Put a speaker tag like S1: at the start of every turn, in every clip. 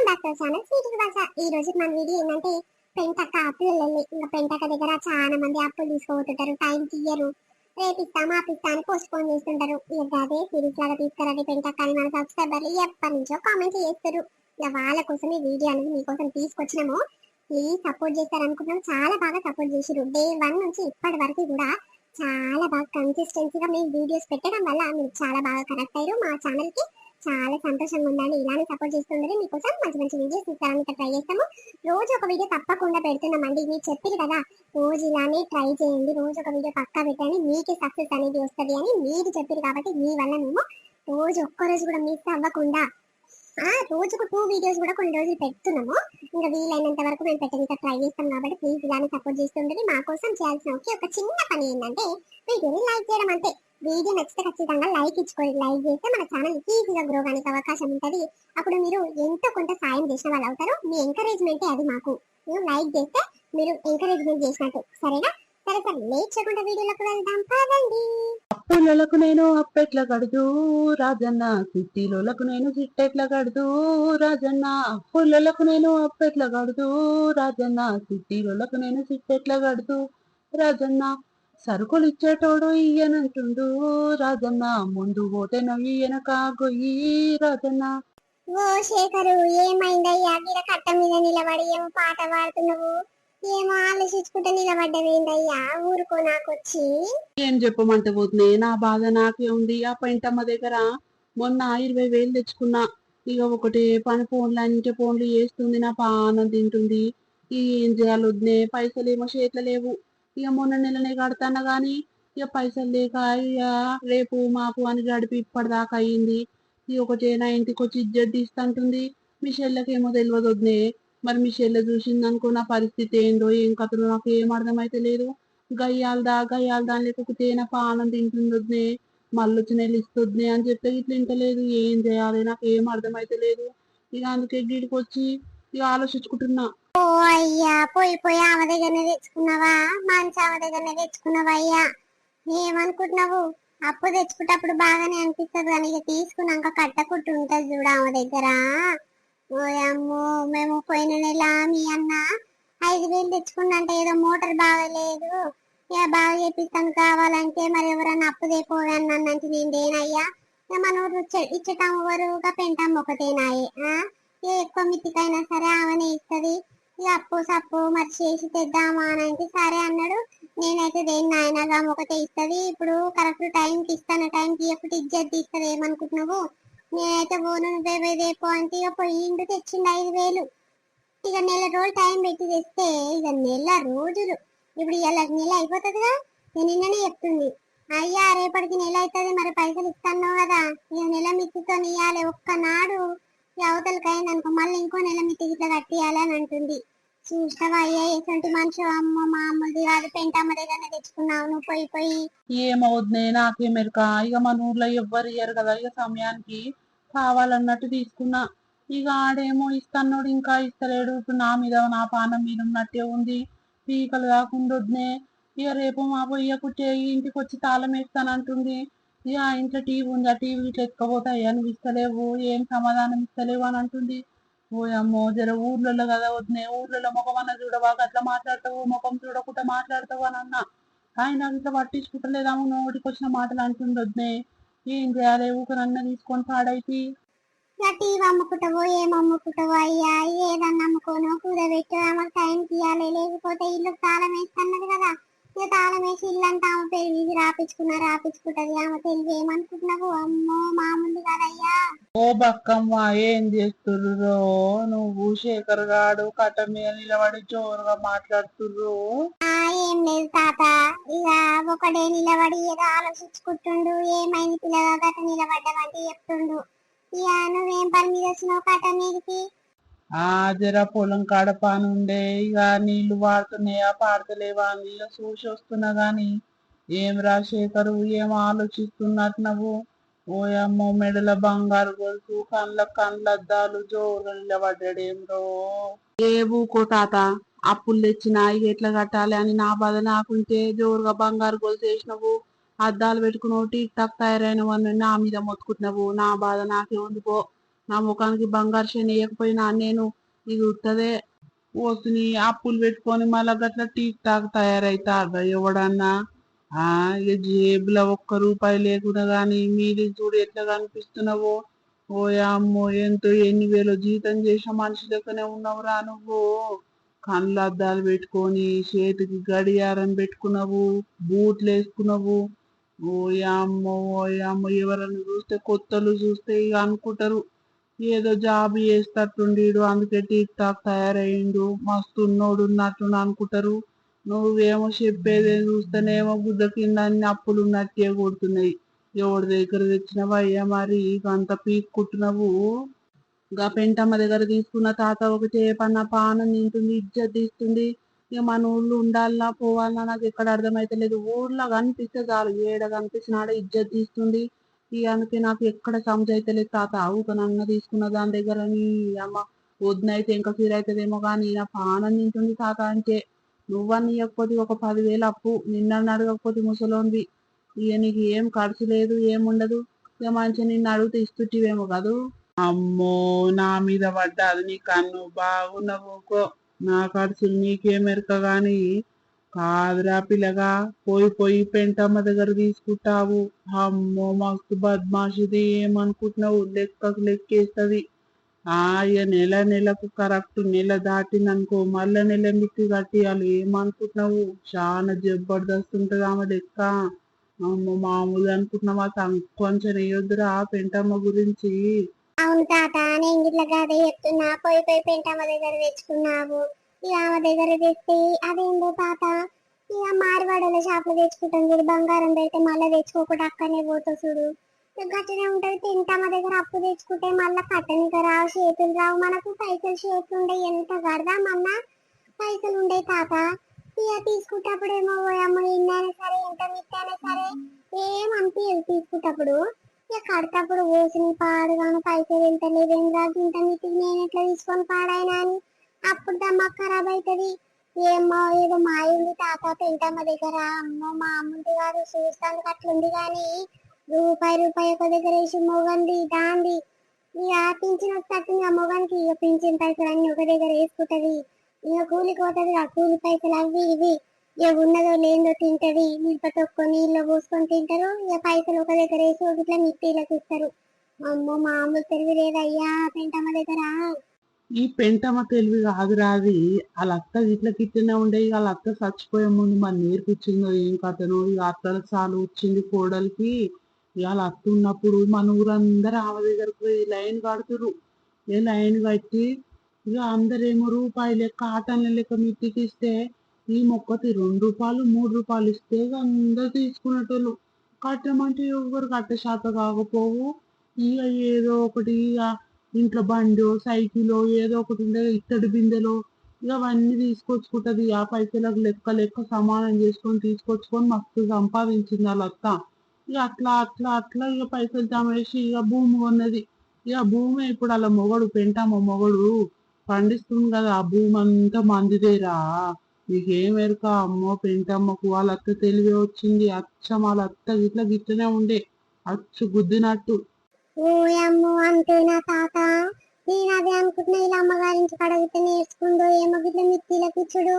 S1: Back to channel sweet భాష. ఈ రోజు మన వీడియో ఏంటంటే పెంటక్క అప్పులు ఇంకా పెంటక్క దగ్గర చాలా మంది అప్పులు తీసుకోబోతుంటారు, టైం తీయరు, రేపిస్తాం ఆపిస్తా అని పోస్ట్ పోన్ చేస్తుంటారు. ఇక అదే సిరీస్ లాగా తీసుకురండి పెంటక్క అని మన సబ్స్క్రైబర్లు ఎప్పటి నుంచో కామెంట్ చేస్తారు. ఇక వాళ్ళ కోసం ఈ వీడియో అనేది మీకోసం తీసుకొచ్చినాము. Please support చేస్తారనుకుంటున్నాం. చాలా బాగా సపోర్ట్ చేసిరు డే 1 నుంచి ఇప్పటి వరకు కూడా. చాలా బాగా కన్సిస్టెన్సీగా మేము వీడియోస్ పెట్టడం వల్ల మీరు చాలా బాగా కనెక్ట్ అయ్యారు మా ఛానల్ కి. చాలా సంతోషంగా ఉండాలి, ఇలానే సపోర్ట్ చేస్తుండే మీకోసం మంచి మంచి వీడియోస్ తీసుకోవడానికి ట్రై చేస్తాము. రోజు ఒక వీడియో తప్పకుండా పెడుతున్నామండి. మీరు చెప్పారు కదా రోజు ఇలానే ట్రై చేయండి, రోజు ఒక వీడియో పక్కా పెట్టండి, మీకే సక్సెస్ అనేది వస్తుంది అని మీరు చెప్పారు. కాబట్టి మీ వల్ల మేము రోజు ఒక్కరోజు కూడా మిస్ అవ్వకుండా రోజుకు 2 వీడియోస్ కూడా కొన్ని రోజులు పెడుతున్నాము. ఇంకా వీలైనంత వరకు మేము పెట్టడానికి ట్రై చేస్తాం. కాబట్టి ప్లీజ్ ఇలానే సపోర్ట్ చేస్తుండే. మా కోసం చేయాల్సిన ఒక చిన్న పని ఏంటంటే వీడియోని లైక్ చేయడం అంతే. వీడియో నచ్చితే ఖచ్చితంగా లైక్ ఇచ్చుకోండి. లైక్ చేస్తే మన ఛానల్ ఈజీగా గ్రో కానికి అవకాశం ఉంటుంది. అప్పుడు మీరు ఎంతో కొంత సాయం చేసిన వాళ్ళు అవుతారు. మీ ఎంకరేజ్మెంటే అది మాకు. మీరు లైక్ చేస్తే మీరు ఎంకరేజ్మెంట్ చేసినట్టు. సరేనా? సరే సరే, లేట్ చేయకుండా వీడియోలోకి వెళ్దాం పదండి.
S2: అప్పులకు నేను అప్పెట్ల కడుతూ రాజన్న, సిట్టిలోలకు నేను సిట్టెట్ల కడుతూ రాజన్న. అప్పులకు నేను అప్పెట్ల కడుతూ రాజన్న, సిట్టిలోలకు నేను సిట్టెట్ల కడుతూ రాజన్న. సరుకులు ఇచ్చేటోడు ఇయ్యనంటుండు రాజన్న, ముందు పోతే నవ్వి వెనక గొయ్యి రాజన్న.
S1: ఓ శేఖరు, ఏమైందయ్యా? గిర కట్ట మీద నిలబడి ఏమో పాట పాడుతున్నావు, ఏమో ఆలోచించుకుంటే నిలబడ్డవేందయ్యా? ఊరుకో నాకొచ్చి.
S2: ఏం చెప్పమంటే పోతున్నాయి, నా బాధ నాకే ఉంది. ఆ పెంటమ్మ దగ్గర మొన్న 20,000 తెచ్చుకున్నా. ఇక ఒకటి పని ఫోన్లు అంటే ఫోన్లు చేస్తుంది, నా పానం తింటుంది. ఏం చేయాలి వద్దే, పైసలు ఏమో చేతిలో లేవు. ఇక మొన్న నెలనే కడతాను గాని ఇక పైసలు లేక ఇక రేపు మాపు అని గడిపి ఇప్పటిదాకా అయ్యింది. ఇక ఒకటి నా ఇంటికి వచ్చి ఇజ్జత్ తీస్తుంటుంది. మీ చెల్లెకేమో తెలియదు వద్దే. మరి మీ చెల్లె చూసిందనుకో నా పరిస్థితి ఏందో ఏం కథలో నాకు ఏం అర్థమైతే లేదు. గయ్యాలదా అని లేకపోతే నా పానం తింటుంది, మళ్ళొచ్చి నెల ఇస్తుంది అని చెప్తే ఇట్లా ఇంటలేదు. ఏం చేయాలి నాకు ఏం అర్థమైతే లేదు. ఇక అందుకే గిడికి వచ్చి ఇక ఆలోచించుకుంటున్నా.
S1: ఓ అయ్యా, పోయి పోయి ఆమె దగ్గరనే తెచ్చుకున్నావా? మంచి ఆమె దగ్గరనే తెచ్చుకున్నావా అయ్యా? ఏమనుకుంటున్నావు? అప్పు తెచ్చుకుంటప్పుడు బాగానే అనిపిస్తుంది కానీ ఇక తీసుకున్నాక కట్టకుట్టు ఉంటది చూడు ఆమె దగ్గర. ఓయమ్మో, మేము పోయిన నెల మీ అన్న 5,000 తెచ్చుకున్నంటే ఏదో మోటార్ బాగలేదు, ఇక బాగా చేపిస్తాను కావాలంటే మరి ఎవరన్నా అప్పు తెపోవన్నంటే నేనేనయ్యా. ఇక మన ఊరు ఇచ్చటం వరుగా పెంటాం ఒకటేనాయి. ఏ ఎక్కువ మితికైనా సరే ఆమెనే ఇస్తుంది. ఇక అప్పు సప్పు మరి చేసి తెద్దామా అని అంటే సరే అన్నాడు. నేనైతే దేని నాయనగా ఒకటే ఇస్తుంది. ఇప్పుడు కరెక్ట్ టైంకి ఇస్తాను, టైంకి ఎప్పుడు ఇజ్జత్ తీస్తుంది ఏమనుకుంటున్నావు? నేనైతే పోను, నువ్వే రేపు అంటే ఇక పోయిండు తెచ్చిండు 5,000. ఇక నెల రోజులు టైం పెట్టి తెస్తే ఇక నెల రోజులు ఇప్పుడు ఇలా నెల అయిపోతుందిగా. నేను నిన్ననే చెప్తుంది, అయ్యా రేపటికి నెల అవుతుంది మరి పైసలు ఇస్తాను కదా, ఇక నెల మిత్తితో ఇయ్యాలి. ఒక్కనాడు అవతలకైంది అనుకో మళ్ళీ ఇంకో నెల మిత్తి ఇట్లా కట్టియాలి అని అంటుంది. చూస్తావా అయ్యా ఎటువంటి మనిషి? అమ్మ మామూలుది కాదు, పెంటమ్మ దగ్గరనే తెచ్చుకున్నావు నువ్వు పోయి పోయి.
S2: ఏమవుద్ది నాకే మెరక. ఇక మన ఊర్లో ఎవ్వరు ఇయ్యరు కదా. ఇక సమయానికి కావాలన్నట్టు తీసుకున్నా. ఇక ఆడేమో ఇస్తన్నాడు, ఇంకా ఇస్తలేడు. ఇప్పుడు నా మీద నా పానం మీద ఉన్నట్టే ఉంది. పీకలు కాకుండా ఇక రేపు మా పొయ్య కుట్టే ఇంటికి వచ్చి తాళం వేస్తానంటుంది. ఇక ఇంట్లో టీవీ ఉంది, ఆ టీవీ ఇట్లా ఎత్తుకపోతాయా, నువ్వు ఇస్తలేవు, ఏం సమాధానం ఇస్తలేవు అని అంటుంది. ఓయమ్మో, జర ఊర్లలో కదా వద్దునే, ఊర్లలో ముఖం అన్న చూడవా, అట్లా మాట్లాడతావు, ముఖం చూడకుండా మాట్లాడతావు అని అన్నా. ఆయన ఇట్లా పట్టించుకుంటలేదాము, నోటికి వచ్చిన మాటలు అంటుంది వద్దునే. ఏం చేయాలి, ఊకనన్న తీసుకొని పాడైతే.
S1: టీవీ అమ్ముకుంటావో ఏం అమ్ముకుంటావో అయ్యా, ఏదన్నా అమ్ముకోనో కూడబెట్టో ఆమెకు టైం తీయాలి, లేకపోతే ఇల్లు తాళం వేస్తున్నది కదా. ఇక తాళం వేసి ఇల్లంతా ఆమె పేరు మీద రాపించుకుంటది. ఆమె తెలివి ఏమనుకుంటున్నావు? అమ్మో మామూలు కదయ్యా.
S2: ఓ బక్కమ్మ, ఏం చేస్తుర్రో నువ్వు శేఖర్ గాడు కట్ట మీద నిలబడి జోరుగా మాట్లాడుతుర్రు?
S1: ఏం లేదు తాత, ఇక ఒకడే నిలబడి ఏదో ఆలోచించుకుంటుండు. ఏమైంది పిల్లగా గట్ట నిలబడ్డావంటే చెప్తుండు. ఇక నువ్వేం పని మీద వచ్చినావు కట్ట మీదకి?
S2: జర పొలం కాడ పని ఉండే. ఇక నీళ్లు వాడుతున్నాయా పాడతలేవా నీళ్ళు చూసి వస్తున్నా గాని ఏం రాజశేఖరు ఏం ఆలోచిస్తున్నట్టు నువ్వు? ఓయమ్మో, మెడల బంగారు గొలుసు, కండ్లద్దాలు, జోరు నిలబడ్డాడేం రో. ఏ ఊకో తాత, అప్పులు తెచ్చినా ఇక ఎట్లా కట్టాలి అని నా బాధ నాకుంటే జోరుగా బంగారు గొలుసు వేసినవు, అద్దాలు పెట్టుకున్నావు, టీక్ టాక్ తయారైనవన్నీ నా మీద మొత్తుకుంటున్నావు. నా బాధ నాకే ఉందిపో. నా ముఖానికి బంగారు శని వేయకపోయినా నేను ఇది ఉత్తదే పోతుని అప్పులు పెట్టుకొని మళ్ళా గట్ల టీక్ టాక్ తయారైతాడు ఎవడన్నా. ఇక జేబులో ఒక్క రూపాయి లేకుండా గాని మీది చూడు ఎట్లా కనిపిస్తున్నావో. ఓ అమ్మో ఎంతో ఎన్ని వేలు జీతం చేసిన మనిషి లెక్కనే ఉన్నావురా నువ్వు. కళ్ళు అద్దాలు పెట్టుకొని చేతికి గడియారం పెట్టుకున్నావు, బూట్లు వేసుకున్నావు. ఓ అమ్మో ఎవరన్నా చూస్తే కొత్తలు చూస్తే ఇక అనుకుంటారు ఏదో జాబ్ చేస్తట్టుండీడు అందుకే టీక్ టాక్ తయారయ్యిండు మస్తు ఉన్నోడు ఉన్నట్టు అనుకుంటారు. నువ్వేమో చెప్పేది చూస్తేనేమో గుద్ద కింద అన్ని అప్పులు ఉన్నట్టే కొడుతున్నాయి. ఎవరి దగ్గర తెచ్చినవా అయ్యా మరి అంత పీక్కుంటున్నావు. గా పెంటమ్మ దగ్గర తీసుకున్న తాత ఒకటే పన్న పానం తింటుంది, ఇజ్జత్ తీస్తుంది. ఇక మన ఊళ్ళో ఉండాలన్నా పోవాలన్నా నాకు ఎక్కడ అర్థమైతలేదు. ఊర్లో కనిపిస్తే చాలు, ఏడ కనిపించినాడ ఇజ్జత్ తీస్తుంది. ఇక అందుకే నాకు ఎక్కడ సమజైతలేదు తాత. ఊకనన్న తీసుకున్న దాని దగ్గర నీ అమ్మ వద్దునైతే ఇంకా ఫీల్ అవుతుందేమో కానీ నా పానం తింటుంది తాత అంటే. నువ్వని ఇవ్వకపోతే ఒక 10,000 అప్పు, నిన్నని అడగకపోతే ముసలోన్వి. ఇక నీకు ఏం ఖర్చు లేదు ఏముండదు. ఇక మంచిగా నిన్ను అడిగితే ఇస్తుంటివేమో కదూ. అమ్మో నా మీద పడ్డాది నీ కన్ను, బాగున్నావుకో. నా ఖర్చులు నీకేమెరక గాని. కాదురా పిల్లగా, పోయి పోయి పెంటమ్మ దగ్గర తీసుకుంటావు. అమ్మో మస్తు బద్మాషిది, ఏమనుకుంటున్నావు లెక్కకు లెక్కేస్తుంది. ఇక నెల నెలకు కరెక్ట్ నెల దాటిందనుకో మళ్ళా నెల మిత్తి కట్టియాలి. ఏమనుకుంటున్నావు చాలా జబర్దస్త్ ఉంటది ఆమె లెక్క. అమ్మో మామూలు అనుకుంటున్నావా, కొంచెం వేయొద్దురా పెంటమ్మ గురించి.
S1: అవును తాత, నేను ఇట్లా గదే చెప్తున్నా. పోయి పోయి పెంటమ్మ దగ్గర తెచ్చుకున్నావు. ఇక ఆమె దగ్గర తెస్తే అదేందో తాత, ఇక మార్వాడల షాప్ లో తెచ్చుకుంటాం చూడు, బంగారం పెడితే మళ్ళీ తెచ్చుకోకుండా అక్కడనే పోతావు చూడు. ఇక గట్లనే ఉంటది. పెంటమ్మ దగ్గర అప్పు తెచ్చుకుంటే మళ్ళీ కట్టనిక రావు, చేతులు రావు. మనకు పైసలు చేతులు ఉండే ఎంత కడదామన్నా పైసలు ఉండే తాత. ఇక తీసుకుంటప్పుడేమో అమ్మ ఎన్నైనా సరే ఎంత మిత్తైనా సరే ఏం అనిపించదు తీసుకుంటప్పుడు. ఇక కడతప్పుడు వేసిన పాడుగాను పైసలు వెళ్తలేదేం రాదు, ఇంత మితికి నేను ఎట్లా తీసుకొని పాడైనా అని అప్పుడు దమ్మా ఖరాబ్ అవుతుంది. ఏమో ఏదో మాయింది తాత పెంటమ్మ దగ్గర. అమ్మో మామూలు కాదు, చూస్తానికి అట్లుంది కానీ రూపాయి రూపాయి ఒక దగ్గర వేసి మొగంది దాంది. ఇక పింఛన్ వస్తుంది ఆ మొగానికి, ఇక పింఛన్ పైసలు అన్ని ఒక దగ్గర వేసుకుంటది. ఇక కూలికి పోతుంది, ఆ కూలి పైసలు అవి ఇవి ఇక ఉన్నదో లేదో తింటది. మిరప తొక్కు నీళ్ళు పోసుకొని తింటారు. ఇక పైసలు ఒక దగ్గర వేసి ఒకట్లా మిట్టీలకు ఇస్తారు. అమ్మో మామూలు తెలివి లేదయ్యా పెంటమ్మ దగ్గర.
S2: ఈ పెంటమ్మ తెలివి కాదురా అది. వాళ్ళ అత్త ఇట్లా కిట్టనే ఉండే, వాళ్ళ అత్త చచ్చిపోయే ముందు మరి నేర్పించిందో ఏం కథనో. ఇక అత్తలకు చాలు వచ్చింది కోడలికి. ఇవాళ అత్త ఉన్నప్పుడు మన ఊరందరూ ఆమె దగ్గరకు పోయి లైన్ కడుతురు. ఏ లైన్ కట్టి ఇక అందరేమో రూపాయి లెక్క ఆటన్ల లెక్క మిట్టికి ఇస్తే ఈ మొక్కకి 2 రూపాయలు 3 రూపాయలు ఇస్తే ఇక అందరు తీసుకునేటోళ్ళు. కట్టమంటే ఎవరు కట్ట శాత కాకపోవు. ఇక ఏదో ఒకటి ఇక ఇంట్లో బండో సైకిలో ఏదో ఒకటి ఉండే ఇత్తడి బిందెలో ఇక అవన్నీ తీసుకొచ్చుకుంటది. ఆ పైసలకు లెక్క లెక్క సమానం చేసుకొని తీసుకొచ్చుకొని మస్తు సంపాదించింది వాళ్ళ అత్త. ఇక అట్లా అట్లా అట్లా ఇక పైసలు జమ చేసి ఇక భూమి కొన్నది. ఇక భూమి ఇప్పుడు అలా మొగడు పెంటమ్మ మొగడు పండిస్తుంది కదా, ఆ భూమి అంతా మందిదేరా. నీకేం ఎరుక. అమ్మో పెంటమ్మకు వాళ్ళ అత్త తెలివే వచ్చింది. అచ్చం వాళ్ళ అత్త గిట్ల గిట్లనే ఉండే, అచ్చు గుద్దినట్టు.
S1: ఓ అమ్మో అంతేనా తాత? నేను అదే అనుకుంటున్నా, ఇలా అమ్మగారించి కడిగితే నేర్చుకుందో ఏమో గిట్ల మిత్తిలకు ఇచ్చుడు.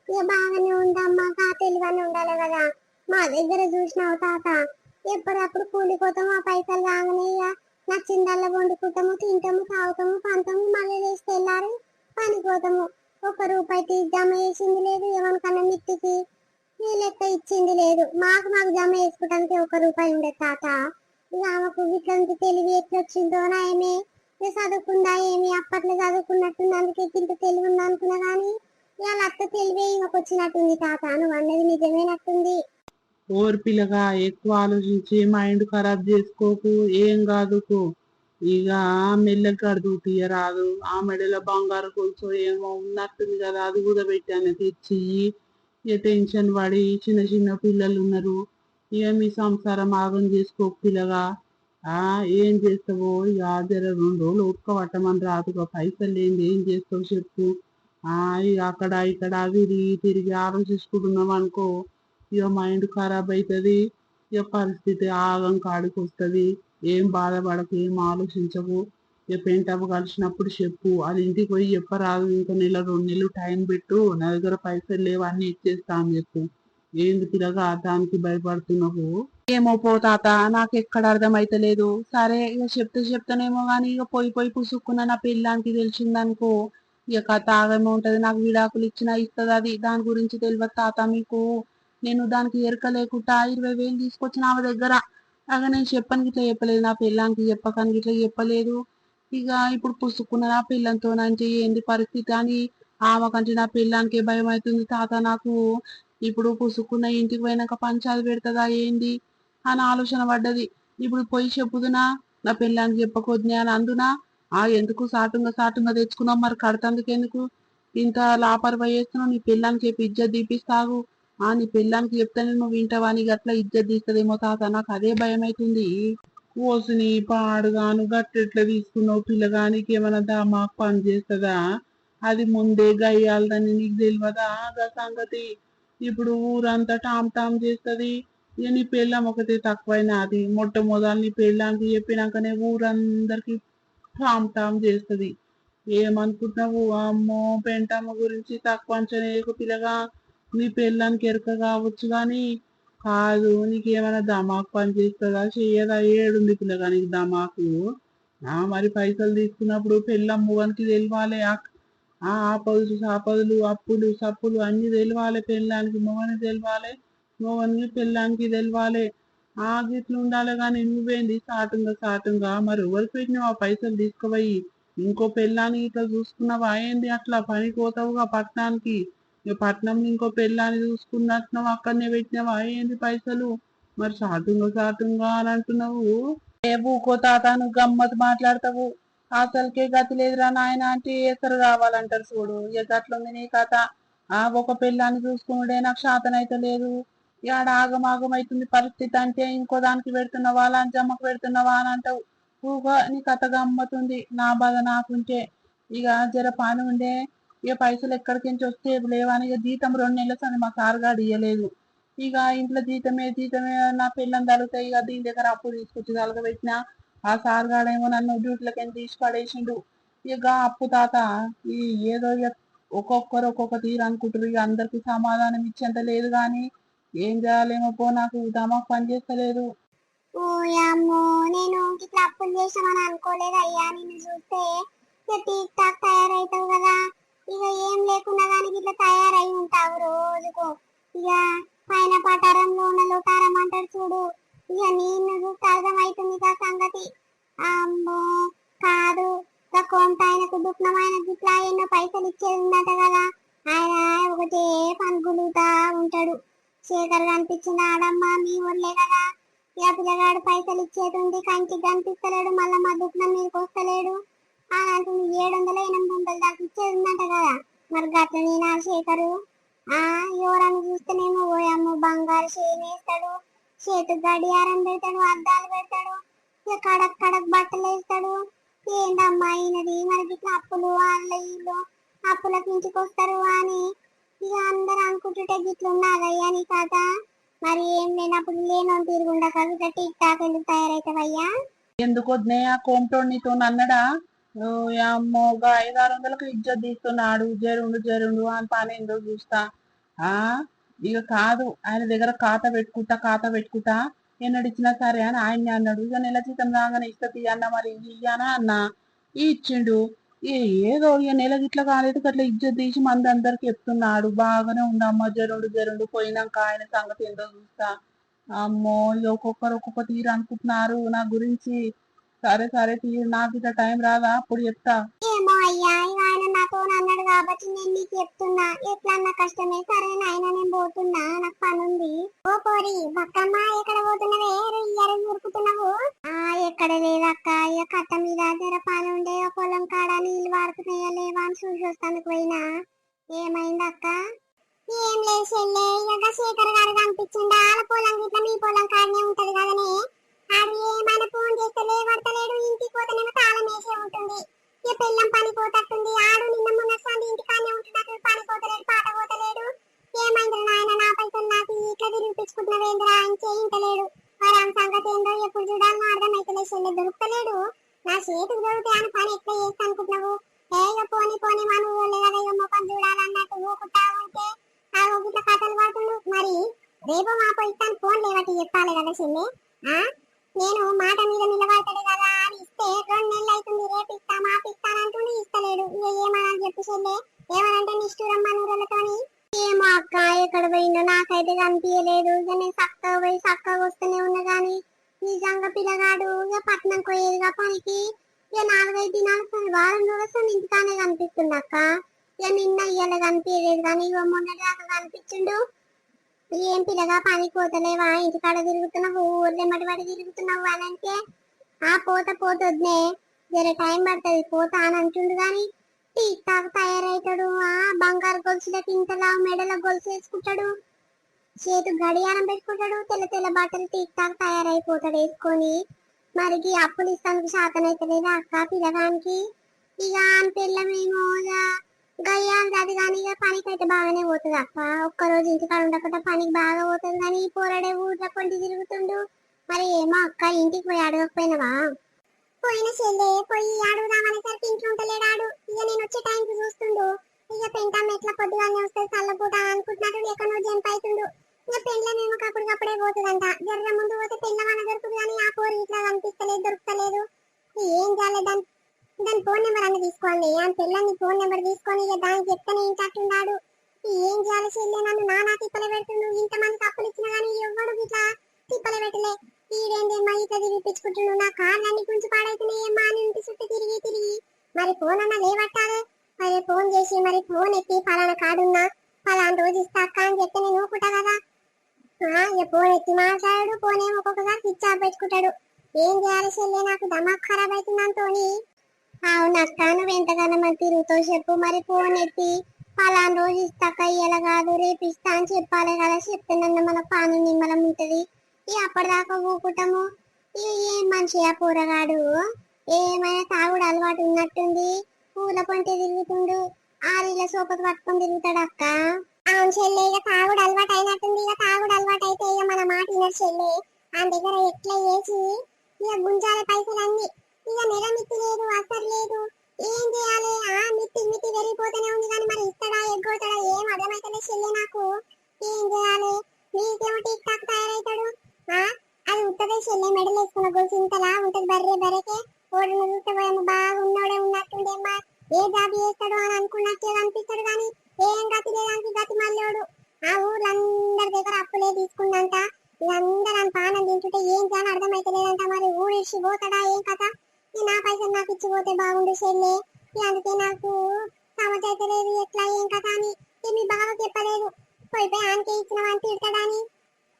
S1: ఇక బాగానే ఉందమ్మా, కా తెలివని ఉండాలి కదా. మా దగ్గర చూసినావు తాత, ఎప్పటికప్పుడు కూలిపోతాము, ఆ పైసలు రాగానే ఇక నచ్చిందల్లా వండుకుంటాము, తింటాము, తాగుతాము, పంతాము, మళ్ళీ వేసి తెల్లారి పనిపోతాము. 1 రూపాయి తీసి జమ వేసింది లేదు, ఏమనుకన్నా మిత్తికి ఈ లెక్క ఇచ్చింది లేదు. మాకు మాకు జమ వేసుకోవడానికి 1 రూపాయి ఉండేది తాత. ఇక ఆమెకు ఇట్లాంటి తెలివి ఎట్లా వచ్చిందో నాయమే. చదువుకుందా ఏమి, అప్పట్లో చదువుకున్నట్టుంది, అందుకే ఇంత తెలివి ఉందా అనుకున్నా కానీ ఇవాళ అత్త తెలివే ఈమెకు వచ్చినట్టుంది తాత. నువ్వు అన్నది నిజమేనట్టుంది.
S2: ఓరు పిల్లగా ఎక్కువ ఆలోచించి మైండ్ ఖరాబ్ చేసుకోకు, ఏం కాదుకు. ఇక మెల్లగా కడుతూ తీయరాదు. ఆ మెడలో బంగారు కొలుసు ఏమో ఉన్నట్టుంది కదా, అది కూడా పెట్టాను తెచ్చి. ఇక టెన్షన్ పడి చిన్న చిన్న పిల్లలు ఉన్నారు. ఇక మీ సంసారం ఆగం చేసుకోకు పిల్లగా. ఏం చేస్తావో ఇక జర 2 రోజులు ఒక్క పట్టమని రాదుగా, పైసలు లేని ఏం చేస్తావు చెప్పు. ఇక అక్కడ ఇక్కడ తిరిగి తిరిగి ఆలోచించుకుంటున్నాం అనుకో ఇక మైండ్ ఖరాబ్ అవుతుంది. ఇక పరిస్థితి ఆగం కాడికి వస్తుంది. ఏం బాధపడకు, ఏం ఆలోచించకు. ఇక పెంటవ్వ కలిసినప్పుడు చెప్పు, అది ఇంటికి పోయి చెప్పరాదు, ఇంకా నెల 2 నెలలు టైం పెట్టు, నా దగ్గర పైసలు లేవు అన్ని ఇచ్చేస్తా అని చెప్పు. ఏంది పిల్లగా దానికి భయపడుతున్నావు? ఏమో పో తాత, నాకు ఎక్కడ అర్థమైతలేదు. సరే ఇక చెప్తానేమో గానీ ఇక పోయి పోయి పుసుక్కున్న నా పిల్లానికి తెలిసిందనుకో, ఇక కథ ఆగమే ఉంటది. నాకు విడాకులు ఇచ్చినా ఇస్తది అది. దాని గురించి తెలియదు తాత మీకు. నేను దానికి ఎరక లేకుండా 20,000 తీసుకొచ్చిన ఆమె దగ్గర. అగా నేను చెప్పని ఇట్లా చెప్పలేదు, నా పిల్లానికి చెప్పకని ఇట్లా చెప్పలేదు. ఇక ఇప్పుడు పుసుక్కున్న నా పిల్లంతో నంచి ఏంది పరిస్థితి అని ఆమెకంటే నా పిల్లానికి భయం అవుతుంది తాత నాకు. ఇప్పుడు పుసుక్కున్న ఇంటికి పోయినాక పంచాది పెడతదా ఏంది అని ఆలోచన పడ్డది. ఇప్పుడు పోయి చెప్పుదునా, నా పిల్లానికి చెప్పకొద్దునే అని అందునా. ఎందుకు సాటుంగా తెచ్చుకున్నావు, మరి కడతందుకు ఎందుకు ఇంత లాపర్వా చేస్తున్నావు? నీ పిల్లానికి చెప్పి ఇజ్జత్ తీపిస్తావు. నీ పిల్లానికి చెప్తానే నువ్వు వింటావా? నీకు అట్లా ఇజ్జత్ తీస్తుందేమో తాత, నాకు అదే భయం అవుతుంది. ఓసిని పాడుగాను గట్టెట్లా తీసుకున్నావు పిల్లగానికి ఏమైనా దామాకు పని చేస్తుందా? అది ముందే గయ్యాలదని నీకు తెలియదా గా సంగతి? ఇప్పుడు ఊరంతా టామ్ టామ్ చేస్తుంది. ఇక నీ పెళ్ళాం ఒకటి తక్కువైనా అది మొట్టమొదలు నీ పెళ్ళానికి చెప్పినాకనే ఊరందరికి టామ్ టామ్ చేస్తుంది. ఏమనుకుంటున్నావు? అమ్మో పెంటమ్మ గురించి తక్కువ అంచనా వేయకు పిల్లగా. నీ పెళ్ళానికి ఎరక కావచ్చు కానీ కాదు, నీకేమైనా దమాకు పని చేస్తుందా చెయ్యదా? ఏడుంది పిల్లగా నీకు దమాకు? మరి పైసలు తీసుకున్నప్పుడు పెళ్ళం మొగనికి తెలియాలి. ఆపదులు సాపదులు అప్పులు సప్పులు అన్ని తెలియాలి. పెళ్ళానికి మొగనికి తెలియాలి, మొగనికి పెళ్ళానికి తెలియాలి. గిట్లు ఉండాలి. కానీ నువ్వేంది సాటుంగా మరి ఎవరికి పెట్టినావు ఆ పైసలు తీసుకుపోయి? ఇంకో పెళ్ళాన్ని ఇట్లా చూసుకున్నావా ఏంది? అట్లా పనికి పోతావుగా పట్టణానికి, ఇక పట్నంలో ఇంకో పెళ్ళాన్ని చూసుకున్నట్టున్నావు, అక్కడనే పెట్టినావా ఏంది పైసలు? మరి సాటుంగా అని అంటున్నావు. ఏ ఊకో తాత, నువ్వు గమ్మత్ మాట్లాడతావు. అసలుకే గతి లేదురా నాయన అంటే ఎసరు కావాలంటారు చూడు. ఇక గట్లుంది నీ కథ. ఒక పిల్లాన్ని చూసుకున్నాడే నాకు శాతనైతే లేదు. ఆడ ఆగమాగం అవుతుంది పరిస్థితి. అంటే ఇంకో దానికి పెడుతున్నావా, లంచమ్మకు పెడుతున్నావా అని అంటావు. ఊగా నీ కథ గమ్మతుంది. నా బాధ నాకుంటే ఇక జర పని ఉండే, ఇక పైసలు ఎక్కడికించి వస్తే లేవని ఇక జీతం 2 నెలల అని మా సార్గాడు ఇయ్యలేదు. ఇక ఇంట్లో జీతమే నా పిల్లని తలుగుతాయి. ఇక దీని దగ్గర అప్పు తీసుకొచ్చి తలగబెట్టిన. ఆ సార్గాడేమో నన్ను డ్యూటీలకి తీసి పడేసిండు. ఇక అప్పు తాత ఈ ఏదో ఇక ఒక్కొక్కరు ఒక్కొక్క తీరు అనుకుంటారు. ఇక అందరికి సమాధానం ఇచ్చేంత లేదు కానీ ఏం చేయాలేమో పో, నాకు దమాకు పని చేస్తలేదు.
S1: ఓ అమ్మో, నేను ఇట్లా అప్పులు చేసామని అనుకోలేదు అయ్యా. నిన్ను చూస్తే ఇక టీక్ టాక్ తయారైతావు కదా. ఇక ఏం లేకున్నా కానీ ఇట్లా తయారై ఉంటావు రోజుకో. ఇక పైన పటారంలో ఉన్న లోటారం అంటారు చూడు. ఇక నిన్ను చూస్తే అర్థమవుతుంది కదా సంగతి. అమ్మో కాదు, ఇక కొంత ఆయనకు దుఃఖమైన గిట్లా ఎన్నో పైసలు ఇచ్చేది ఉందట కదా. ఆయన ఒకటే పనుగులుతా ఉంటాడు. శేఖర్ కనిపించిన ఆడమ్మ మీ ఊర్లే కదా. ఇక పిల్లగాడు పైసలు ఇచ్చేటుంది, కంటికి కనిపిస్తలేడు, మళ్ళా మా దుఃఖం మీకు వస్తలేడు అని అంటుంది. 700 800 దాకా ఇచ్చేది ఉందంట కదా. మరి గట్ల నేను శేఖరు ఎవరని చూస్తేనేమో ఓయమ్మ బంగారు వేస్తాడు, చేతికి గడియారం పెడతాడు, అద్దాలు పెడతాడు, ఇక కడక్ కడక్ బట్టలు వేస్తాడు. ఏందమ్మా అయినది మరి ఇట్లా అప్పులు వాళ్ళ ఇల్లు అప్పులకు ఇంటికి వస్తారు అని ఇక అందరు అనుకుంటుంటే గిట్లున్నదయ్యా నీ కథ. మరి ఏం లేనప్పుడు లేనోని తిరుగుండా కదా టిక్ టాక్ ఎందుకు తయారైతావయ్యా?
S2: ఎందుకు వద్దే ఆ కోమటోడు నీతో అన్నడా? అమ్మో 500-600లకు ఇజ్జత్ తీస్తున్నాడు. జరుండు అని పని ఏందో చూస్తా. ఆ ఇక కాదు, ఆయన దగ్గర ఖాతా పెట్టుకుంటా ఎన్నడిచ్చినా సరే అని ఆయన్ని అన్నాడు. ఇక నెల జీతం రాగానే ఇస్తతి అన్న, మరి ఇయ్యానా అన్న ఇచ్చిండు. ఏదో ఇక నెల గిట్ల కాలేదు అట్లా ఇజ్జత్ తీసి మంది అందరికి చెప్తున్నాడు. బాగానే ఉండమ్మా, జరుండు పోయినాక ఆయన సంగతి ఏందో చూస్తా. అమ్మో ఇక ఒక్కొక్కరు ఒక్కొక్క తీరు అనుకుంటున్నారు నా గురించి. సరే తీరు, నాకు ఇట్లా టైం రాదా అప్పుడు చెప్తా.
S1: ఏమో అయ్యా, ఇక ఆయన నాతో అన్నాడు కాబట్టి నేను నీకు చెప్తున్నా. ఎట్లన్నా కష్టమే, సరే నాయన నేను పోతున్నా, నాకు పని ఉంది. ఓ పోరి బక్కమ్మ, ఎక్కడ పోతున్నవే? ఇయ్యారు ఉరుకుతున్నావు. ఎక్కడ లేదక్క, ఇక కట్ట మీద జర పని ఉండే, పొలం కాడ నీళ్ళు వాడుతున్నాయా లేవా అని చూసి వస్తానికి పోయినా. ఏమైందక్క? ఏం లేదు చెల్లె, ఇక శేఖర్ గారు కనిపించిండా? వాళ్ళ పొలం గిట్ల మీ పొలం కాడనే ఉంటది కదనే. అది ఏమైనా ఫోన్ చేస్తే లేవడతలేడు, ఇంటికి పోతేనేమో తాళం వేసే ఉంటుంది. ఇక పిల్లం పని పోతట్టుంది. ఆడు నిన్న మొన్న సంది ఇంటికానే ఉంటున్నట్టు పని పోతలేడు, పాట పోతలేడు. ఏమైందిరా నాయన, నా పైసలు నాకు ఇట్లా తిరిగిపించుకుంటున్నావేంద్రా అని చేయించలేడు. మరి ఆమె సంగతి ఏందో ఎప్పుడు చూడాలని అర్థమైతలేదు చెల్లె, దొరుకుతలేడు. నా చేతికి దొరికితే ఆయన పని పోని పోని మన ఊళ్ళో కదా ఇక ముఖం చూడాలన్నట్టు ఊకుతా ఉంటే ఆ ఇట్లా కథలు పడుతుండు. మరి రేపు మాపో ఇస్తాను ఫోన్ లేవట్టి చెప్పాలి కదా చెల్లి. ఆ నేను మాట మీద నిలబడతాడు కదా అని ఇస్తే 2 నెలలు అవుతుంది. రేపు ఇస్తా మాపిస్తానంటుండి ఇస్తలేడు. ఇక ఏమని చెప్పు చెల్లి, ఏమనంటే నిష్ఠూరం మన ఊళ్ళతోని. ఏమో అక్క ఎక్కడ పోయిందో నాకైతే కనిపించలేదు. ఇక నేను చక్కగా పోయి చక్కగా వస్తూనే ఉన్నా గానీ నిజంగా పిల్లగాడు ఇక పట్నం పోయేదిగా పనికి. ఇక 4-5 దినాలు వారం రోజులు ఇంటికానే కనిపిస్తుంది అక్క. ఇక నిన్న ఇయ్యాల కనిపించలేదు కానీ ఇక మొన్నటి దాకా కనిపించిండు. ఏం పిల్లగా పనికి పోతలేవా, ఇంటికాడ తిరుగుతున్నావు, ఊర్లెమ్మటి పడి తిరుగుతున్నావు అని అంటే ఆ పోతొద్దునే జర టైం పడుతుంది పోతా అని అంటుండు. గాని టీక్ టాక్ తయారవుతాడు. ఆ బంగారు గొలుసులకి ఇంతలా మెడల గొలుసు వేసుకుంటాడు, చేతు గడియారం పెట్టుకుంటాడు, తెల్ల తెల్ల బట్టలు టీక్ టాక్ తయారైపోతాడు వేసుకొని. మరికి అప్పులు ఇస్తానికి శాతనైతలేదా అక్క పిల్లగానికి. ఇక అని పిల్లమేమో గయ్యాలి అది కానీ ఇక పనికి అయితే బాగానే పోతుంది అక్క. ఒక్కరోజు ఇంటికాడ ఉండకుండా పనికి బాగా పోతుంది. కానీ ఈ పోరాడే ఊర్లో కొంటి తిరుగుతుండు. మరి ఏమో అక్క ఇంటికి పోయి అడగకపోయినవా? పోయిన చెల్లె పోయి అడుగుదామనేసరికి ఇంట్లో ఉంటలేడాడు. ఇక నేను వచ్చే టైంకి చూస్తుండు. ఇక పెంటాం ఎట్లా పొద్దుగానే వస్తుంది చల్లపూట అనుకుంటున్నాడు. ఎక్కడో జంప్ అవుతుండు. ఇక పెండ్లమేమో అప్పటికప్పుడే పోతుందంట. జర్ర ముందు పోతే పెండ్లమన్న దొరుకుతుంది కానీ ఆ పోరు ఇట్లా కనిపిస్తలేదు, దొరుకుతలేదు. ఏం చేయాలి దాని ఫోన్ నెంబర్ అన్న తీసుకోండి. ఆ పిల్లని ఫోన్ నెంబర్ తీసుకొని ఇక దానికి చెప్తానే ఇంటాడు. ఏం చేయాలి చెల్లె, నన్ను నానా తిప్పలు పెడుతుండు. ఇంతమందికి అప్పులు ఇచ్చినా కానీ ఎవడు ఇట్లా తిప్పలు పెట్టలే. ఈడేందేమ్మా ఇట్లా తిరిగిపించుకుంటుండు. నా కార్లన్నీ గుంచి పాడైతున్నాయేమ్మా అని ఇంటి చుట్టూ తిరిగి తిరిగి మరి ఫోన్ అన్న లేవట్టాలి. మరి ఫోన్ చేసి మరి ఫోన్ ఎత్తి పలానా కాడున్నా పలానా రోజు ఇస్తా అక్క అని చెప్తే నేను ఊకుంటా కదా. ఇక ఫోన్ ఎత్తి మాట్లాడాడు. ఫోన్ ఏమో ఒక్కొక్కసారి స్విచ్ ఆఫ్ పెట్టుకుంటాడు. ఏం చేయాలి చెల్లె, నాకు దమాక్ ఖరాబ్ అవుతుందంతోని. అవునక్క నువ్వు ఎంతగానో మరి తిరుగుతావు చెప్పు. మరి ఫోన్ ఎత్తి పలానా రోజు ఇస్తాక ఇలా కాదు రేపు ఇస్తా అని చెప్పాలి కదా. చెప్తానన్న మన పాను నిమ్మలం ఉంటది. ఇక అప్పటిదాకా ఊకుంటాము. ఇక ఏం మనిషి ఆ కూరగాడు, ఏమైనా తాగుడు అలవాటు ఉన్నట్టుంది. పూల పొంటి తిరుగుతుండు. ఆరిల సోపతి పట్టుకొని తిరుగుతాడు అక్క. అవును చెల్లె, ఇక తాగుడు అలవాటు అయినట్టుంది. ఇక తాగుడు అలవాటు అయితే ఇక మన మాట వినరు చెల్లె. ఆయన దగ్గర ఎట్లా చేసి ఇక గుంజాల పైసలన్నీ. ఇక నిరమిత్తి లేదు, అసలు లేదు. ఏం చేయాలి? మిత్తి మిత్తి పెరిగిపోతూనే ఉంది కానీ మరి ఇస్తాడా ఎగ్గొడతాడా ఏం అర్థమైతలే చెల్లె నాకు. ఏం చేయాలి? నీకేమో టిక్ టాక్ తయారవుతాడు. అది ఉంటదే చెల్లె, మెడలు వేసుకున్న గొలుసు ఇంతలా ఉంటది. బర్రెకే ఓడిని చూస్తే ఏమో బాగా ఉన్నోడే ఉన్నట్టుండేమ్మా. ఏ జాబ్ చేస్తాడు అని అనుకున్నట్టే అనిపిస్తాడు కానీ ఏం గతి లేదానికి గతి మళ్ళోడు. ఆ ఊర్లందరి దగ్గర అప్పులే తీసుకుందంట. వీళ్ళందరూ అని పానం తింటుంటే ఏం చేయాలని అర్థమైతలేదంట. మరి ఊడిసి పోతాడా ఏం కథ? నా పైసలు నాకు ఇచ్చిపోతే బాగుండు చెల్లె. అందుకే నాకు సమజైతలేదు ఎట్లా ఏం కథ అని. మీ బావకి చెప్పలేదు. పోయిపోయి ఆంటీ ఇచ్చిన వాడిని తిడతాడని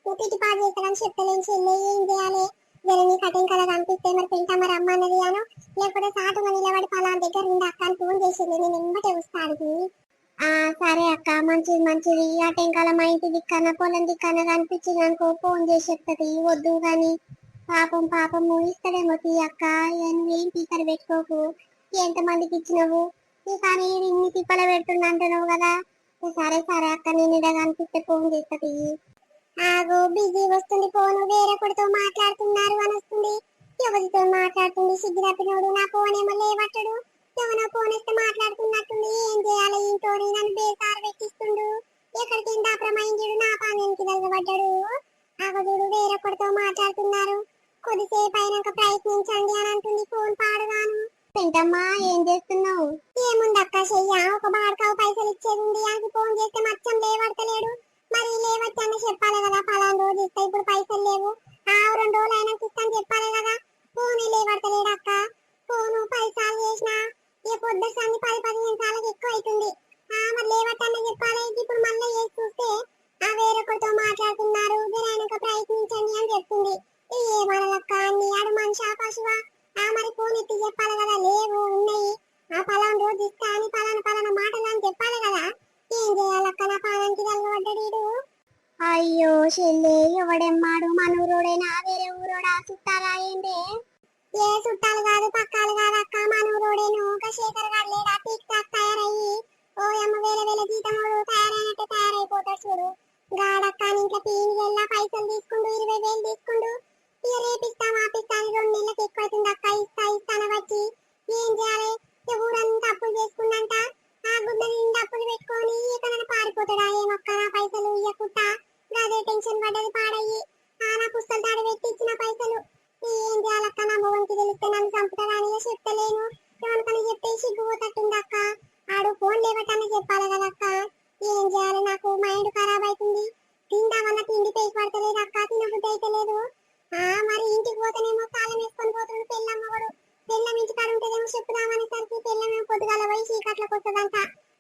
S1: తిట్టి పాడు చేస్తాడని చెప్పలేను చెల్లె. ఏం చేయాలి? జరని కటింగ్ కలర్ అనిపిస్తే మరి పెంటా మరి అమ్మ అన్నది అను, లేకపోతే సాటుగా నిలబడి పలానా దగ్గర ఉండి అక్క అని ఫోన్ చేసింది. నేను ఎంబటే వస్తాడికి. సరే అక్క మంచిది మంచిది. ఆ టెంకాల మా ఇంటి దిక్కన పొలం దిక్కన కనిపించింది అనుకో ఫోన్ చేసి చెప్తుంది. వద్దు కానీ పాపం ఇస్తాడేమో తీ అక్క. నువ్వేం టీకర్ పెట్టుకోకు. ఎంతమందికి ఇచ్చినావు కానీ ఇన్ని తిప్పల పెడుతున్నా అంటున్నావు కదా. సరే సరే అక్క నేను ఇడ కనిపిస్తే ఫోన్ చేస్తుంది. ఆగో బిజీ వస్తుంది ఫోన్. వేరొకరితో మాట్లాడుతున్నారు అని వస్తుంది. ఎవరితో మాట్లాడుతుంది సిగ్గురప్పినోడు. నా ఫోన్ ఏమో లేవట్టడు. ఎవరో ఫోన్ ఇస్తే మాట్లాడుతున్నట్టుంది. ఏం చేయాలి? ఇంట్లో నన్ను బేసారు పెట్టిస్తుండు. ఎక్కడికి అప్రమైంచుడు. నా పానానికి తగలబడ్డాడు. ఆగదుడు వేరొకరితో మాట్లాడుతున్నారు. కొద్దిసేపు అయినాక ప్రయత్నించండి అని అంటుంది ఫోన్ పాడుగాను. పెంటమ్మా ఏం చేస్తున్నావు? ఏముందక్క చెయ్య, ఒక బాడకావు పైసలు ఇచ్చేది ఉంది. అది ఫోన్ చేస్తే మచ్చం లేవడతలేడు. మరి లేవచ్చని చెప్పాలి కదా. పలానా రోజు ఇస్తా, ఇప్పుడు పైసలు లేవు. 2 రోజులు అయినా ఇస్తాను చెప్పాలి కదా. ఫోనే లేవడతలేడు అక్క. ఫోను 10 సార్లు చేసినా ఇక పొద్దు సంది 10-15 సార్లకు ఎక్కువ అవుతుంది. మరి లేవట్టని చెప్పాలి. ఇప్పుడు మళ్ళీ చేసి చూస్తే వేరొకరితో మాట్లాడుతున్నారు. జరైనాక ప్రయత్నించండి అని చెప్తుంది. ఏమనలక్క అన్ని ఆడు మనిషి పశువా? మరి ఫోన్ ఎత్తి చెప్పాలి కదా. లేవు ఉన్నాయి, పలానా రోజు ఇస్తా అని పలానా మాటలు అని చెప్పాలి కదా. ఏం చేయాలక్క? నా పానానికి తగలబడ్డాడు. అయ్యో చెల్లె, ఎవడెమ్మాడు? మనూరోడేనా వేరే ఊరోడా? చుట్టాలా ఏంటే? ఏ చుట్టాలు కాదు పక్కాలు కాదు అక్క, మనూరోడేను. ఒక శేఖర్ గారు లేడా టిక్ టాక్ తయారయ్యి అమ్మ వేల జీతముడు తయారైనట్టే తయారైపోతాడు చూడు. గాడక్క ఇంట్లో పీని వెళ్ళా పైసలు తీసుకుండు, 20,000 తీసుకుండు. ఇక రేపిస్తా మాపిస్తా అని 2 నెలలకు ఎక్కువైతుంది అక్క. ఇస్తాన వచ్చి ఏం చేయాలి? ఊరంతా అప్పులు చేసుకుందంట. చెప్తే సిగ్గుపోతట్టుంది అక్క. ఆడు ఫోన్ లేవటని చెప్పాలి కదా అక్క. ఏం చేయాలి, నాకు మైండ్ ఖరాబ్ అవుతుంది. తిందామన్న తిండి పేసి పడతలేదు అక్క, తినబుద్ధి అయితే లేదు. మరి ఇంటికి పోతేనేమో తాళం వేసుకొని పోతున్నాడు పెళ్ళమ్మగడు. పెళ్ళం ఇంటికాడ ఉంటేనేమో చెప్పుదామనేసరికి పెళ్ళమేమో పొద్దుగాల పోయి చీకట్లకు వస్తుందంట.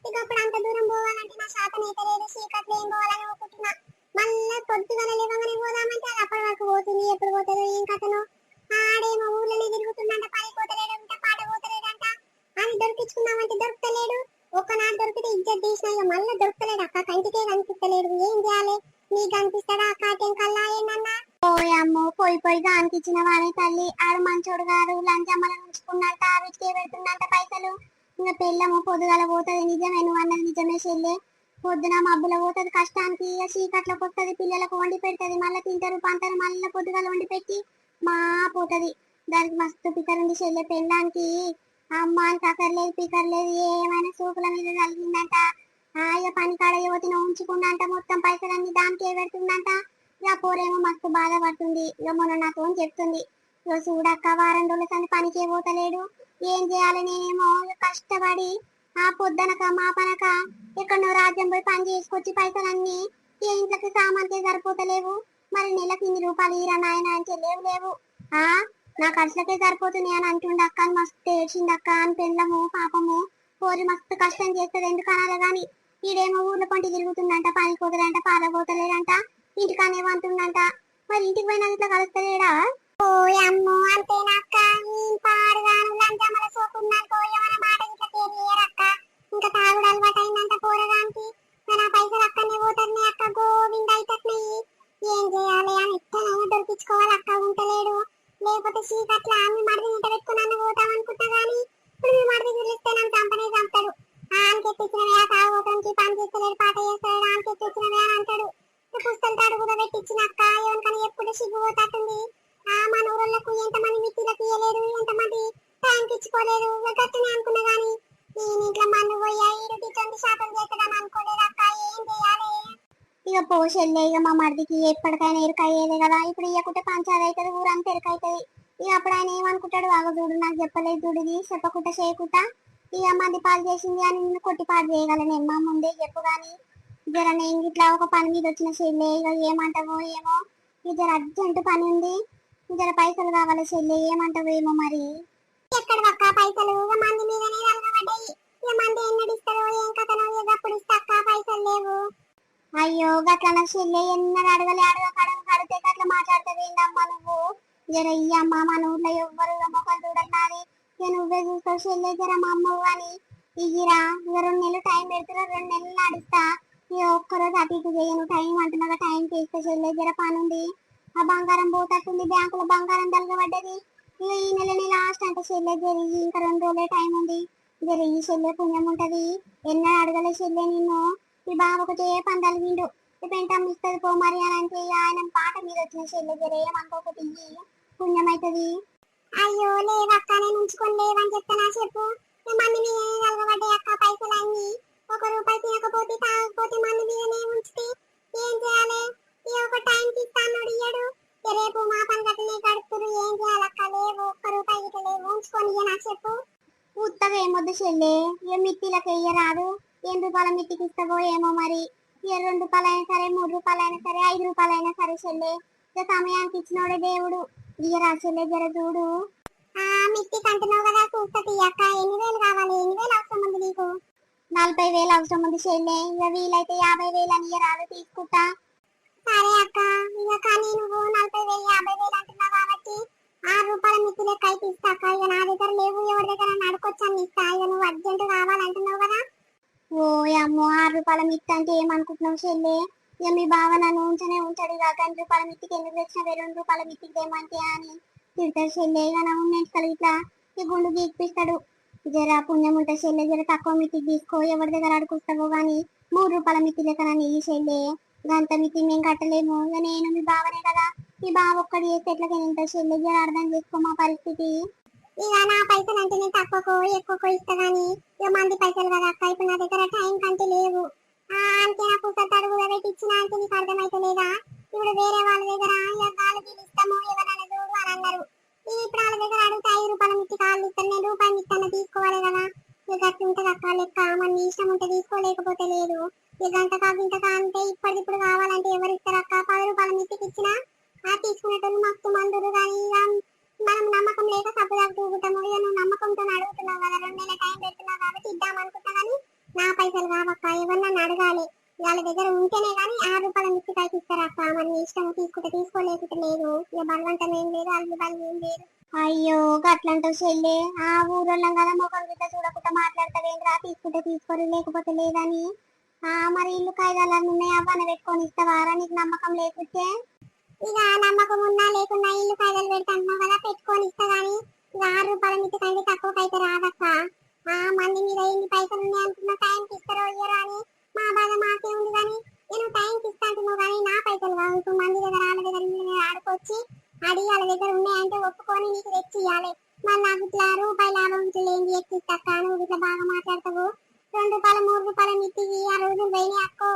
S1: ఇక అప్పుడు అంత దూరం పోవాలంటే నా శాతం అయితే లేదు. చీకట్లో ఏం పోవాలని అనుకుంటున్నా. మళ్ళా పొద్దుగాల లేవగానే పోదామంటే అది అప్పటి వరకు పోతుంది. ఎప్పుడు పోతుందో ఏం కథనో. ఆడేమో ఊళ్ళని తిరుగుతుందంట, పని పోతలేడంట, పాట పోతలేడంట. అని దొరికించుకుందామంటే దొరుకుతలేడు. ఒకనాడు దొరికితే ఇజ్జత్ తీసిన, ఇక మళ్ళీ దొరుకుతలేడు అక్క. కంటికే కనిపిస్తలేడు. ఏం చేయాలి? నీకు కనిపిస్తాడా అక్క టెంకల్లా ఏమన్నా? అమ్మో పోయి పోయిగా అనిపించిన వాడే తల్లి. ఆడు మంచోడు గారు లంచమ్మల ఉంచుకున్నట్ట, వీటికే పెడుతున్నట్ట పైసలు. ఇంకా పెళ్ళము పొద్దుగాల పోతుంది. నిజమే నువ్వు అన్నది, నిజమే చెల్లె. పొద్దున మబ్బుల పోతుంది కష్టానికి, ఇక చీకట్లోకి వస్తుంది. పిల్లలకు వండి పెడుతుంది, మళ్ళీ తింటారు పంటారు, మళ్ళీ పొద్దుగాల వండి పెట్టి మా పోతుంది. దానికి మస్తు పికర్ ఉంది చెల్లె. పెళ్ళానికి అమ్మ అని కకర్లేదు పికర్లేదు, ఏమైనా సూపుల మీద కలిగిందంట. ఇక పని కాడ యువతిని ఉంచుకుందంట, మొత్తం పైసలన్నీ దానికే పెడుతుందంట. ఇక పోరేమో మస్తు బాధపడుతుంది. ఇక మొన్న నాతో చెప్తుంది, ఇక చూడక్క వారం రోజుల సంది పనికే పోతలేడు. ఏం చేయాలి? నేనేమో కష్టపడి పొద్దనక మా పనక ఎక్కడో రాజ్యం పోయి పని చేసుకొచ్చి పైసలన్నీ ఏ ఇంట్లోకి సామాన్కే సరిపోతలేవు. మరి నెలకు ₹ఇన్ని ఈరా నాయన అంటే లేవు లేవు. నా ఖర్చులకే సరిపోతున్నాయి అని అంటుండక్క. అని మస్తు ఏడ్చిందక్క. అని పెళ్ళము పాపము పోరి మస్తు కష్టం చేస్తుంది. ఎందుకు అనాలి గాని ఈడేమో ఊర్లో పంటి తిరుగుతుందంట, పని పోతలేదంట, పాల పోతలేదంట, ఇంటికనే వంటుందంట. మరి ఇంటికి పోయినా ఇట్లా కలుస్తలేడా? ఓయమ్మో అంతేనక్క. పాడుగాను లంచమల సోకున్నాకో ఏమైనా మాట ఇట్లా తెలియరక్క. ఇంకా తాగుడు అలవాటు అయిందంట పోరగానికి. నా పైసలు అక్కడనే పోతున్నాయి అక్క. గోవింద అయితేయి. ఏం చేయాలి అని ఇట్టనైనా దొరికించుకోవాలి అక్క. ఉంటలేడు. లేకపోతే చీకట్ల మీ మడిది ఇంట పెట్టుకున్నాను పోతాం అనుకుంటా గానీ ఇప్పుడు మీ మడిది చూలిస్తే నన్ను చంపనే చంపుతాడు. ఆనకెత్తిచ్చినవే తాగుతానికి పని చేస్తలేడు, పాట చేస్తాడు, ఆనకెత్తిచ్చినవే అని అంటాడు. పుస్తలు తాడు కూడా పెట్టించినక్క. ఎవరికని ఎప్పుడు సిగ్గుపోతుంది. మన ఊళ్ళకు ఎంతమంది మిత్రులకు ఇయ్యలేరు, ఎంతమంది టైంకి ఇచ్చుకోలేరు. గట్టనే అనుకున్నా గానీ నేను ఇంట్లో మన్ను పోయా ఈడు ఇటువంటి శాతం చేస్తాడని అనుకోలేదు అక్క. ఏం చేయాలి? ఇక పోషెళ్ళే. ఇక మా మరిదికి ఎప్పటికైనా ఎరుకయ్యేదే కదా. ఇప్పుడు ఇయ్యకుంటే పంచాయతీ అవుతుంది, ఊరంతా ఎరుకైతుంది. ఇక అప్పుడు ఆయన ఏమనుకుంటాడు, వాగ చూడు నాకు చెప్పలేదు చూడుది చెప్పకుండా చేయకుండా ఇక మంది పాలు చేసింది అని నిన్ను కొట్టి పాటు చేయగలను మా ముందే చెప్పు. గాని జర నేను ఇట్లా ఒక పని మీద వచ్చిన చెల్లె. ఇక ఏమంటావో ఏమో. ఇక జర అర్జెంట్ పని ఉంది. జర పైసలు కావాలి చెల్లె. ఏమంటావో ఏమో మరి. ఎక్కడ పక్క పైసలు మంది మీదనే అలగబడ్డాయి. ఇక మంది ఎన్నడిస్తారో ఏం కథనో. ఎప్పుడు ఇస్తాక పైసలు లేవు. అయ్యో గట్ల చెల్లె. ఎన్నడు అడగలే, అడిగితే అట్లా మాట్లాడుతుంది నువ్వు. జర ఈ అమ్మ మన ఊర్లో ఎవ్వరు మొక్కలు చూడన్నాది. ఇక నువ్వే చూస్తావు చెల్లె. జర మా అమ్మ అని ఇగిరా. ఇక 2 నెలలు టైం పెడుతున్నా, 2 నెలలు అడుగుతా. ఇక ఒక్కరోజు అటు ఇటు చేయను. టైం అంటున్నాగా టైం చేస్తే చెల్లె. జర పని ఉంది. ఆ బంగారం పోతట్టుంది, బ్యాంకులో బంగారం తలగబడ్డది. ఇక ఈ నెలని లాస్ట్ అంటే చెల్లె. జరిగి ఇంకా 2 రోజులే టైం ఉంది. జరిగి చెల్లె పుణ్యం ఉంటది. ఎన్నడూ అడగలే చెల్లె నిన్ను. ఈ బాబు ఒకటే పందాలు విండు. ఈ పెంటమ్మ ఇస్తుంది పో మరి అని అంటే ఆయన పాట మీద వచ్చిన చెల్లె. జర ఏమనుకోకటి ఇయ్యి, పుణ్యం అవుతుంది. అయ్యో లేవక్క, నేను ఉంచుకొని లేవని చెప్తానా చెప్పు. మంది మీద కలగబడ్డాయి అక్క పైసలు అన్ని. ₹1 తినకపోతే తాగకపోతే మంది మీదనే ఉంచితే ఏం చేయాలి? ఈ ఒక టైం ఇస్తాను ఇయ్యడు. రేపు మా పని గట్టనే గడుపుతురు. ఏం చేయాలక్క? లేవు ₹1 గిట్ల లేవు. ఉంచుకొని నాకు చెప్పు. ఉత్తగా ఏమొద్దు చెల్లె. ఇక మిత్తిలకు వెయ్యరాదు. ₹8 మిత్తికి ఇస్తావో ఏమో మరి. ఇక ₹2 అయినా సరే, ₹3 అయినా సరే, ₹5 అయినా సరే చెల్లె. ఇక సమయానికి ఇచ్చినోడే దేవుడు. ఇయ్యరా చెల్లె. జర చూడు. మిత్తికి అంటున్నావు కదా, చూస్తా తీయక్క. ఎన్ని వేలు కావాలి? ఎన్ని వేలు అవసరం ఉంది నీకు? 40,000 అవసరం ఉంది చెల్లె. ఇక వీలైతే 50,000 అని ఇయ్యరాదు, తీసుకుంటా. సరే అక్క. ఇక కానీ నువ్వు 40,000 50,000 అంటున్నావు కాబట్టి ₹6 మిత్తి లెక్క అయితే ఇస్తా అక్క. ఇక నా దగ్గర లేవు, ఎవరి దగ్గర నడుకొచ్చాను ఇస్తా. ఇక నువ్వు అర్జెంట్ కావాలంటున్నావు కదా. ఓ అమ్మో, ₹6 మిత్తి అంటే ఏమనుకుంటున్నావు చెల్లె? ఇక మీ బావ నన్ను ఉంచనే ఉంచాడు. ఇక ₹2 మిత్తికి ఎందుకు తెచ్చినవే, ₹2 మిత్తికి దేమంటే అని తిడతాడు చెల్లె. ఇక నా ఉన్నెంచుకలు ఇట్లా ఈ గుండు గీక్పిస్తాడు. జర పుణ్యం ఉంటే చెల్లె. జర తక్కువ మిత్తికి తీసుకో. ఎవరి దగ్గర అడుగుస్తావో గానీ ₹3 మిత్తి లెక్క నన్ను ఇయ్యి చెల్లె. గంత మిత్తి మేము కట్టలేము. ఇక నేను మీ బావనే కదా. మీ బావ ఒక్కడి చేస్తే ఎట్లకైనా ఇంత చెల్లె. జర అర్థం చేసుకో మా పరిస్థితి. ఇక నా పైసలు అంటే నేను తక్కువకో ఎక్కువకో ఇస్తా గానీ ఇక మంది పైసలు కదా అక్క. ఇప్పుడు నా దగ్గర టైం కంటే లేవు. అంటే నాకు తడుగు కూడా పెట్టి ఇచ్చిన అంటే నీకు అర్థమైతే లేదా? ఇప్పుడు వేరే వాళ్ళ దగ్గర ఇక గాలి ఇస్తాము ఎవరైనా చూడు అని అన్నారు. ఇప్పుడు వాళ్ళ దగ్గర అడిగితే 5 రూపాయల మిత్తి కాళ్ళు ఇస్తాను, నేను రూపాయి మిత్తాను తీసుకోవాలి కదా. ఇక అట్లుంటది అక్క లెక్క, మన ఇష్టం ఉంటే తీసుకోలేకపోతే లేదు. ఈ గంటకా గింటకా అంటే ఇప్పటికిప్పుడు కావాలంటే ఎవరు ఇస్తారు అక్క? 10 రూపాయల మిత్తికి ఇచ్చినా తీసుకునేటోళ్ళు మస్తు మందురు. కానీ ఇక మనం నమ్మకం లేక సబ్బుదాకా తూగుతాము. ఇక నువ్వు నమ్మకంతో అడుగుతున్నావు కదా, 2 నెలల టైం పెడుతున్నావు కాబట్టి ఇద్దాం అనుకుంటా. కానీ నా పైసలు కావక్క, ఎవరినన్నా అడగాలి. వాళ్ళ దగ్గర ఉంటేనే కానీ 6 రూపాయల మిత్తికాయకి ఇస్తారక్క. మన ఇష్టం, తీసుకుంటే తీసుకోలేకుంటే లేదు. ఇక బలవంతం ఏం లేదు, అల్లు బలం ఏం లేదు. అయ్యో గట్లంటావు చెల్లె, ఆ ఊరోళ్ళం కదా మొఖం గిట్ట చూడకుండా మాట్లాడతావేంద్రా? తీసుకుంటే తీసుకోరు, లేకపోతే లేదని. మరి ఇల్లు కాయిదాలు ఉన్నాయి, అవన్నీ పెట్టుకొని ఇస్తావారా? నీకు నమ్మకం లేకుంటే? ఇక నమ్మకం ఉన్నా లేకున్నా ఇల్లు కాయిదాలు పెడతాను కదా, పెట్టుకొని ఇస్తా. గానీ ఇక 6 రూపాయల మిత్తి కంటే తక్కువకైతే రాదక్క. మంది మీద ఎన్ని పైసలు ఉన్నాయి అనుకున్నా, టైంకి ఇస్తారో ఇయ్యరో అని మా బాధ మాకే ఉంది. కానీ నేను టైంకి ఇస్తా అంటున్నావు కానీ నా పైసలు కావు. ఇప్పుడు మంది దగ్గర వాళ్ళ దగ్గర ఆడుకొచ్చి అడిగి వాళ్ళ దగ్గర ఉన్నాయంటే ఒప్పుకొని నీకు తెచ్చి ఇవ్వాలి. మరి నాకు ఇట్లా రూపాయి లాభం ఇట్లా ఏంటి ఎక్కిస్తాక? నువ్వు ఇట్లా బాగా మాట్లాడతావు. 2 రూపాయలు 3 రూపాయల మిత్తికి ఆ రోజులు పోయినాయి అక్కో.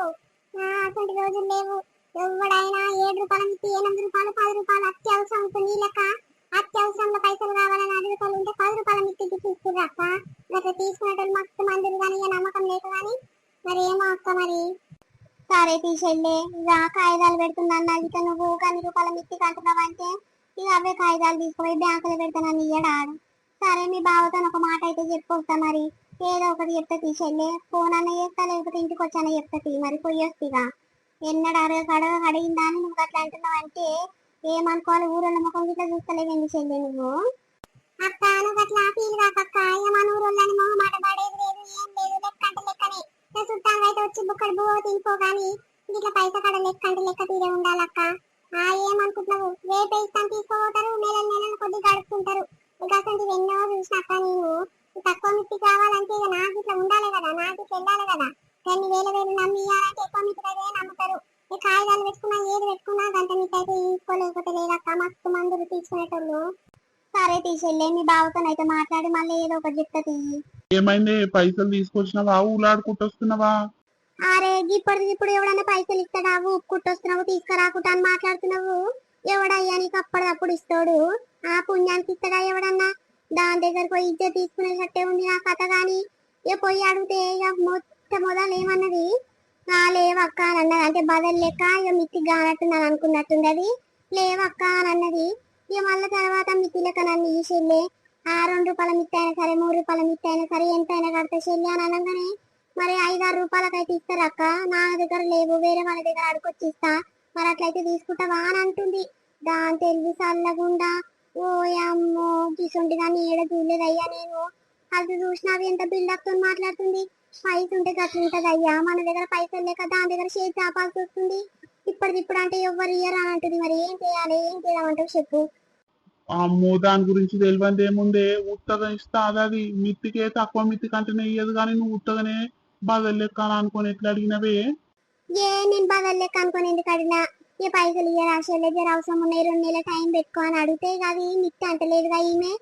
S1: అటువంటి రోజులు లేవు. ఎవడైనా 7 రూపాయల మిత్తి, 8 రూపాయలు, 10 రూపాయలు అత్యవసరం. ఇప్పుడు నీ లెక్క అత్యవసరంలో పైసలు కావాలని అడుగుతాలు ఉంటే 10 రూపాయల మిత్తికి తీసుకురా అక్క. అట్లా తీసుకునేటోళ్ళు మస్తు మందులు. కానీ ఇక నమ్మకం లేదు. కానీ మరి ఏమో అక్క మరి. సరే తీసేళ్ళే, ఇక కాగితాలు పెడుతున్నాను ఇక నువ్వు 10 రూపాయల మిత్తికి అంటున్నావు అంటే ఇక అవే కాగితాలు తీసుకుపోయి బ్యాంకులో పెడతానని ఇయ్యడాడు. సరే మీ బావతో ఒక మాట అయితే చెప్పొస్తా. మరి ఏదో ఒకటి చెప్తా తీసేళ్ళే, ఫోన్ అన్న చేస్తా, లేకపోతే ఇంటికి వచ్చాన చెప్తా. మరి పోయొస్తిగా. ఎన్నడు అడిగిందా అని నువ్వు అట్లా అంటున్నావు అంటే ఏమనుకోవాలి? ఊరోళ్ళ ముఖం గిట్లా చూస్తలేవేంది చెల్లె నువ్వు? అక్క నువ్వు అట్లా ఫీల్ కాకక్క. మన ఊరోళ్ళని మొహమాట పడేది లేదు, ఏం లేదు. లెక్క అంటే లెక్కనే. చుట్టాలు అయితే వచ్చి బుక్కడు బువ్వ తినిపో. కానీ ఇట్లా పైసా కడ లెక్క అంటే లెక్క తీరే ఉండాలక్క. ఏమనుకుంటున్నావు? రేపే ఇస్తాను తీసుకోపోతారు, నెలలు కొద్ది గడుపుతుంటారు. ఇంకా అసలు ఎన్నో చూసినాక నేను. తక్కువ మిత్తికి రావాలంటే ఇక నాకు ఇట్లా ఉండాలి కదా, నాకు ఇట్లా వెళ్ళాలి కదా. కొన్ని వేలు నమ్మి ఇవ్వాలంటే ఎక్కువ మిత్తి అయితే నమ్ముతారు. ఈ కాగితాలు పెట్టుకున్నా ఏది పెట్టుకున్నా గంట మిత్తి అయితే తీసుకోలేకపోతే లేదక్క. మస్తు మందులు తీసుకునేటోళ్ళు. సరే తీసేళ్ళే, మీ బావతోనైతే మాట్లాడి మళ్ళీ ఏదో ఒకటి చెప్తా తీయి.
S3: ఏమైంది? పైసలు తీసుకొచ్చినావా? ఊలాడుకుంటొస్తున్నావా?
S1: అరే ఇప్పుడు ఎవడన్నా పైసలు ఇస్తాడా? ఉప్పుకుంటొస్తున్నావు తీసుకురాకుండా అని మాట్లాడుతున్నావు. ఎవడయ్యా నీకు అప్పటికప్పుడు ఇస్తాడు? ఆ పుణ్యానికి ఇస్తాడా ఎవడన్నా? దాని దగ్గరకు పోయి ఇజ్జత్ తీసుకునేటట్టే ఉంది నా కథ. గాని ఇక పోయి అడిగితే ఇక మొదలు ఏమన్నది? లేవక్క అని అన్నది. అంటే బదలు లెక్క ఇక మిత్తికి కానట్టున్నాను అనుకున్నట్టుంది అది. లేవక్క అని అన్నది. ఇక మళ్ళీ తర్వాత మిత్తి లెక్క నన్ను ఈ చెల్లె 2 రూపాయల మిత్తి అయినా సరే, 3 రూపాయల మిత్తి అయినా సరే, ఎంత అయినా కడితే చెల్లి అని అనగానే మరి 5-6 రూపాయలకైతే ఇస్తారక్క. నా దగ్గర లేవు, వేరే వాళ్ళ దగ్గర అడుకొచ్చి ఇస్తా. మరి అట్లయితే తీసుకుంటావా అని అంటుంది. దాని తెలివి చల్లగుండా ఓ అమ్మో గిసుంటి దాన్ని ఏడ చూడలేదయ్యా నేను. అది చూసినవి ఎంత బిల్డప్ తో మాట్లాడుతుంది. పైసలు ఉంటే గట్ల ఉంటది అయ్యా. మన దగ్గర పైసలు లేక దాని దగ్గర షేర్ చాపాల్సి వస్తుంది. ఇప్పుడు అంటే ఎవ్వరు ఇయ్యరా అని అంటుంది. మరి ఏం చేయాలి, ఏం చేద్దామంటావు చెప్పు.
S3: అమ్మో, దాని గురించి తెలియంది ఏముందే. ఉత్తగా ఇస్తా అది మిత్తికే తక్కువ మిత్తి కంటేనే ఇయ్యదు. కానీ నువ్వు ఉత్తగానే బదులు లెక్క అని అనుకుని ఎట్లా అడిగినవే?
S1: నేను బదలు లెక్క అనుకుని ఎందుకు అడిగినా? ఈ పైసలు ఇయ్య రాసేలే, జర అవసరం ఉన్నాయి, 2 నెలల టైం పెట్టుకో అని అడిగితే అది మిత్తి అంటలేదుగా ఈమె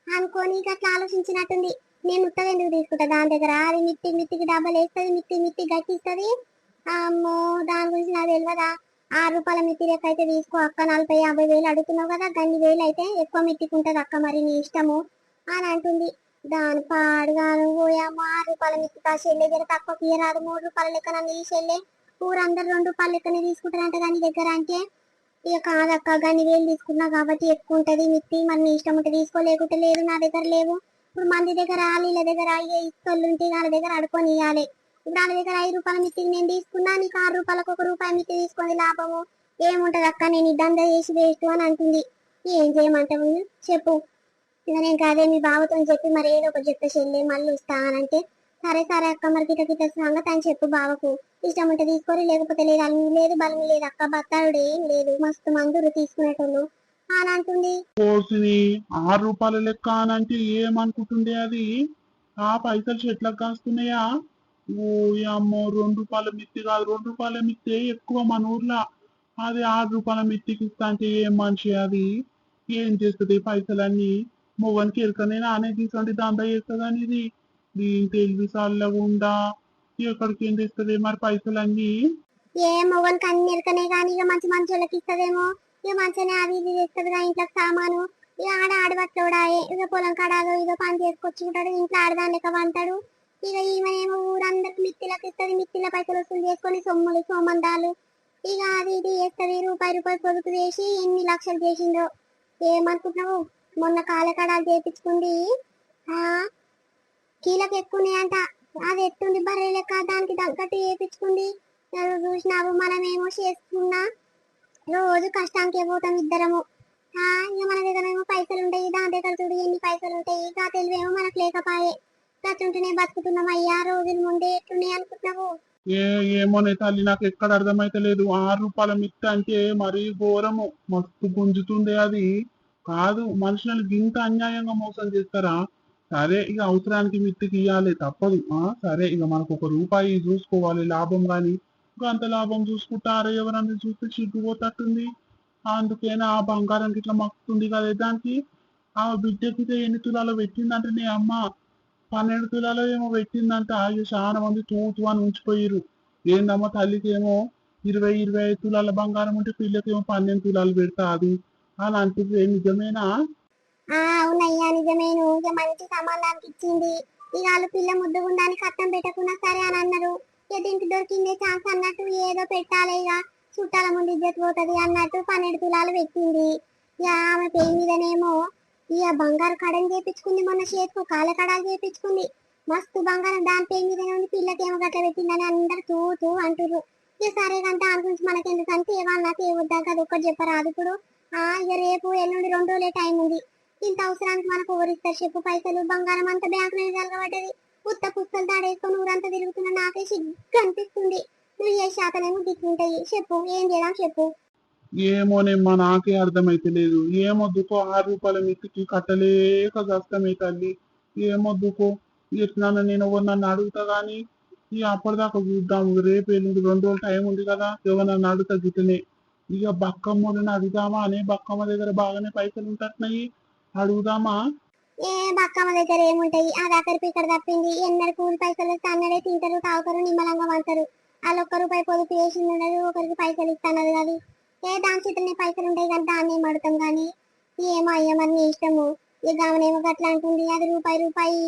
S1: అనుకోని అట్లా ఆలోచించినట్టుంది. నేను ఉత్తగా ఎందుకు తీసుకుంటా దాని దగ్గర? అది మిత్తికి డబ్బలు వేస్తుంది, మిత్తి గట్టిస్తుంది. అమ్మో దాని గురించి నాకు తెలియదా? 6 రూపాయల మిత్తి లెక్క అయితే తీసుకో అక్క. 40-50 వేలు అడుగుతున్నావు కదా, గన్ని వేలు అయితే ఎక్కువ మిత్తికి ఉంటది అక్క. మరి నీ ఇష్టము అని అంటుంది. దాని పాడుగాను పోయాము. 6 రూపాయల మిత్తి కాసేళ్ళే, జర తక్కువ తీయరాదు. 3 రూపాయల లెక్క నన్ను తీసేళ్ళే. ఊరందరూ 2 రూపాయల లెక్కనే తీసుకుంటారంట దాని దగ్గర. అంటే ఇక కాదక్క, గన్ని వేలు తీసుకున్నా కాబట్టి ఎక్కువ ఉంటది మిత్తి. మరి నీ ఇష్టం ఉంటే తీసుకో, లేకుంటే లేదు. నా దగ్గర లేవు. ఇప్పుడు మంది దగ్గర వీళ్ళ దగ్గర అయ్యే ఇస్తోళ్ళు ఉంటే వాళ్ళ దగ్గర అడుకొని ఇవ్వాలి. ఇప్పుడు వాళ్ళ దగ్గర 5 రూపాయల మిత్తికి నేను తీసుకున్నా, నీకు 6 రూపాయలకు 1 రూపాయి మిత్తి తీసుకుంది లాభము ఏముంటది అక్క? నేను ఇదంతా చేసి వేస్ట్ అని అంటుంది. ఏం చేయమంటావు చెప్పు. ఇక నేను కాదే మీ బావతో చెప్పి మరి ఏదో ఒకటి చెప్తే చెల్లి మళ్ళీ ఇస్తా అని అంటే సరే సరే అక్క, మరి కిట సంగతి అని చెప్పు బావకు. ఇష్టం ఉంటే తీసుకోరు, లేకపోతే లేదు. అల్లు లేదు, బలం లేదు అక్క. బత్తాడు ఏం లేదు, మస్తు మందురు తీసుకునేటోళ్ళు అని అంటుంది.
S3: కోసిని 6 రూపాయల లెక్క అని అంటే ఏమనుకుంటుండే అది? ఆ పైసలు చెట్లకు కాస్తున్నాయా? ఓ అమ్మో, 2 రూపాయల మిత్తి కాదు, 2 రూపాయల మిత్తి ఎక్కువ మన ఊర్లో. అది 6 రూపాయల మిత్తికి ఇస్తా అంటే ఏం మనిషి అది? ఏం చేస్తుంది పైసలన్నీ? మొగనికి ఎరకనే నానే తీసుకుంటే దందా చేస్తుందని ఇది. దీని తెలివి చల్లగుండా ఎక్కడికి ఏం తెస్తుంది మరి పైసలన్నీ?
S1: ఏ మొగనికి అన్ని ఎరకనే కానీ ఇక మంచి మంచి వాళ్ళకి ఇస్తుందేమో. ఇక మంచిగానే అది ఇది తెస్తుందిగా ఇంట్లోకి సామాను. ఇక ఆడబట్లోడాయే ఇక పొలం కాడాదో ఇదో పని చేసుకొచ్చుకుంటాడు, ఇంట్లో ఆడదాని లెక్క వంటాడు. ఇక ఈమెనేమో ఊరందరికి మిత్తిలకు ఇస్తుంది, మిత్తిల పైసలు వసూలు చేసుకొని సొమ్ములు సోమందాలు ఇక అది ఇది చేస్తుంది. రూపాయి రూపాయి పొదుపు చేసి ఎన్ని లక్షలు చేసిందో ఏమనుకుంటున్నావు. మొన్న కాలకడాలు చేపించుకుంది, ఆ కీలకు ఎక్కున్నాయంట. అది ఎత్తుంది బర్రె లెక్క, దానికి తగ్గట్టు చేపించుకుంది. చూసినావు మనమేమో చేసుకున్నా రోజు కష్టానికే పోతాం ఇద్దరము. ఇక మన దగ్గర ఏమో పైసలు ఉంటాయి, దాని దగ్గర చూడు ఎన్ని పైసలు ఉంటాయి. ఇక తెలివేమో మనకు లేకపాయే, గట్టుంటేనే బతుకుతున్నాం అయ్యా. రోజులు ముందే ఎట్లున్నాయి అనుకుంటున్నావు.
S3: ఏమోనే తల్లి, నాకు ఎక్కడ అర్థమైతే లేదు. 6 రూపాయల మిత్తి అంటే మరీ ఘోరము, మస్తు గుంజుతుంది అది. కాదు, మనుషులను గింత అన్యాయంగా మోసం చేస్తారా? సరే, ఇక అవసరానికి మిత్తికి ఇవ్వాలి, తప్పదు. సరే, ఇక మనకు ఒక రూపాయి చూసుకోవాలి లాభం, గాని అంత లాభం చూసుకుంటారా? ఎవరన్నా చూస్తే చిగ్గుపోతట్టుంది. అందుకేనా ఆ బంగారం ఇట్లా మక్కుతుంది కదా దానికి. ఆ బిడ్డకి ఎన్ని తులాలు పెట్టిందంటే అమ్మ 12 తులాలు ఏమో పెట్టిందంట. ఇక చాలా మంది తూతు అని ఉంచిపోయిరు. ఏందమ్మా తల్లికి ఏమో 20-25 తులాల బంగారం ఉంటే పిల్లకి ఏమో 12 తులాలు పెడతా అది అని అంటుంది. నిజమేనా?
S1: అవునయ్యా నిజమేను. ఇక మంచి సంబంధానికి ఇచ్చింది. ఇక వాళ్ళు పిల్ల ముద్దుగుండానికి కట్టం పెట్టకుండా సరే అని అన్నారు. ఇక దీనికి దొరికిందే ఛాన్స్ అన్నట్టు ఏదో పెట్టాలి, ఇక చుట్టాల ముందు ఇజ్జత్ పోతుంది అన్నట్టు 12 తులాలు పెట్టింది. ఇక ఆమె పేరు మీదనేమో ఇక బంగారు కడని చేపించుకుంది. మొన్న చేతికు కాళ్ళ కడాలు చేపించుకుంది. మస్తు బంగారం దాని పేరు మీదనే ఉంది. పిల్లకేమో గట్ల పెట్టిందని అందరు తూ అంటుర్రు. ఇక సరే కంటే దాని గురించి మనకెందుకంటే ఏమన్నా తేవద్దా కదా ఒక్కటి చెప్పరాదు ఇప్పుడు. ఇక రేపు ఎల్లుండి 2 రోజులే టైం ఉంది. ఇంత అవసరానికి మనకు ఎవరిస్తారు చెప్పు. పైసలు బంగారం అంతా బ్యాంకు మీద కలగబడ్డది. ఉత్త పుస్తలు తాడేసుకొని ఊరంతా తిరుగుతున్నా నాకే సిగ్గు అనిపిస్తుంది. నువ్వు ఏ శాతనేమో దిక్కుంటాయి చెప్పు, ఏం చేద్దాం చెప్పు.
S3: ఏమోనేమ్మా, నాకే అర్థమైతే లేదు. ఏమొద్దుకో 6 రూపాయల మిత్తికి కట్టలేక కష్టమే తల్లి. ఏమొద్దుకో, ఎట్లా నేను నన్ను అడుగుతా గాని ఇక అప్పటిదాకా చూద్దాం. రేపు ఎల్లుండి 2 రోజులు టైం ఉంది కదా, ఎవరన్నా అడుగుతా గిట్టనే. ఇక బక్కమ్మని అడుగుదామా అనే, బక్కమ్మ దగ్గర బాగానే పైసలు ఉంటున్నాయి, అడుగుదామా?
S1: ఏ బక్కమ్మ దగ్గర ఏముంటాయి, అది అక్కడికి ఇక్కడ తప్పింది. ఎన్నడు కూలి పైసలు వస్తే అన్నడే తింటారు, తాగుతారు, నిమ్మలంగా వంటారు. వాళ్ళు 1 రూపాయి పొదుపు చేసింది ఉండదు, ఒకరికి పైసలు ఇస్తానది కాదు. దాని చేతులనే పైసలు ఉంటాయి కానీ దాన్ని ఏం అడుగుతాం కానీ. ఏమో అయ్యా మరి నీ ఇష్టము. ఇక ఆమెనేమో గట్లా అంటుంది, అది రూపాయి రూపాయి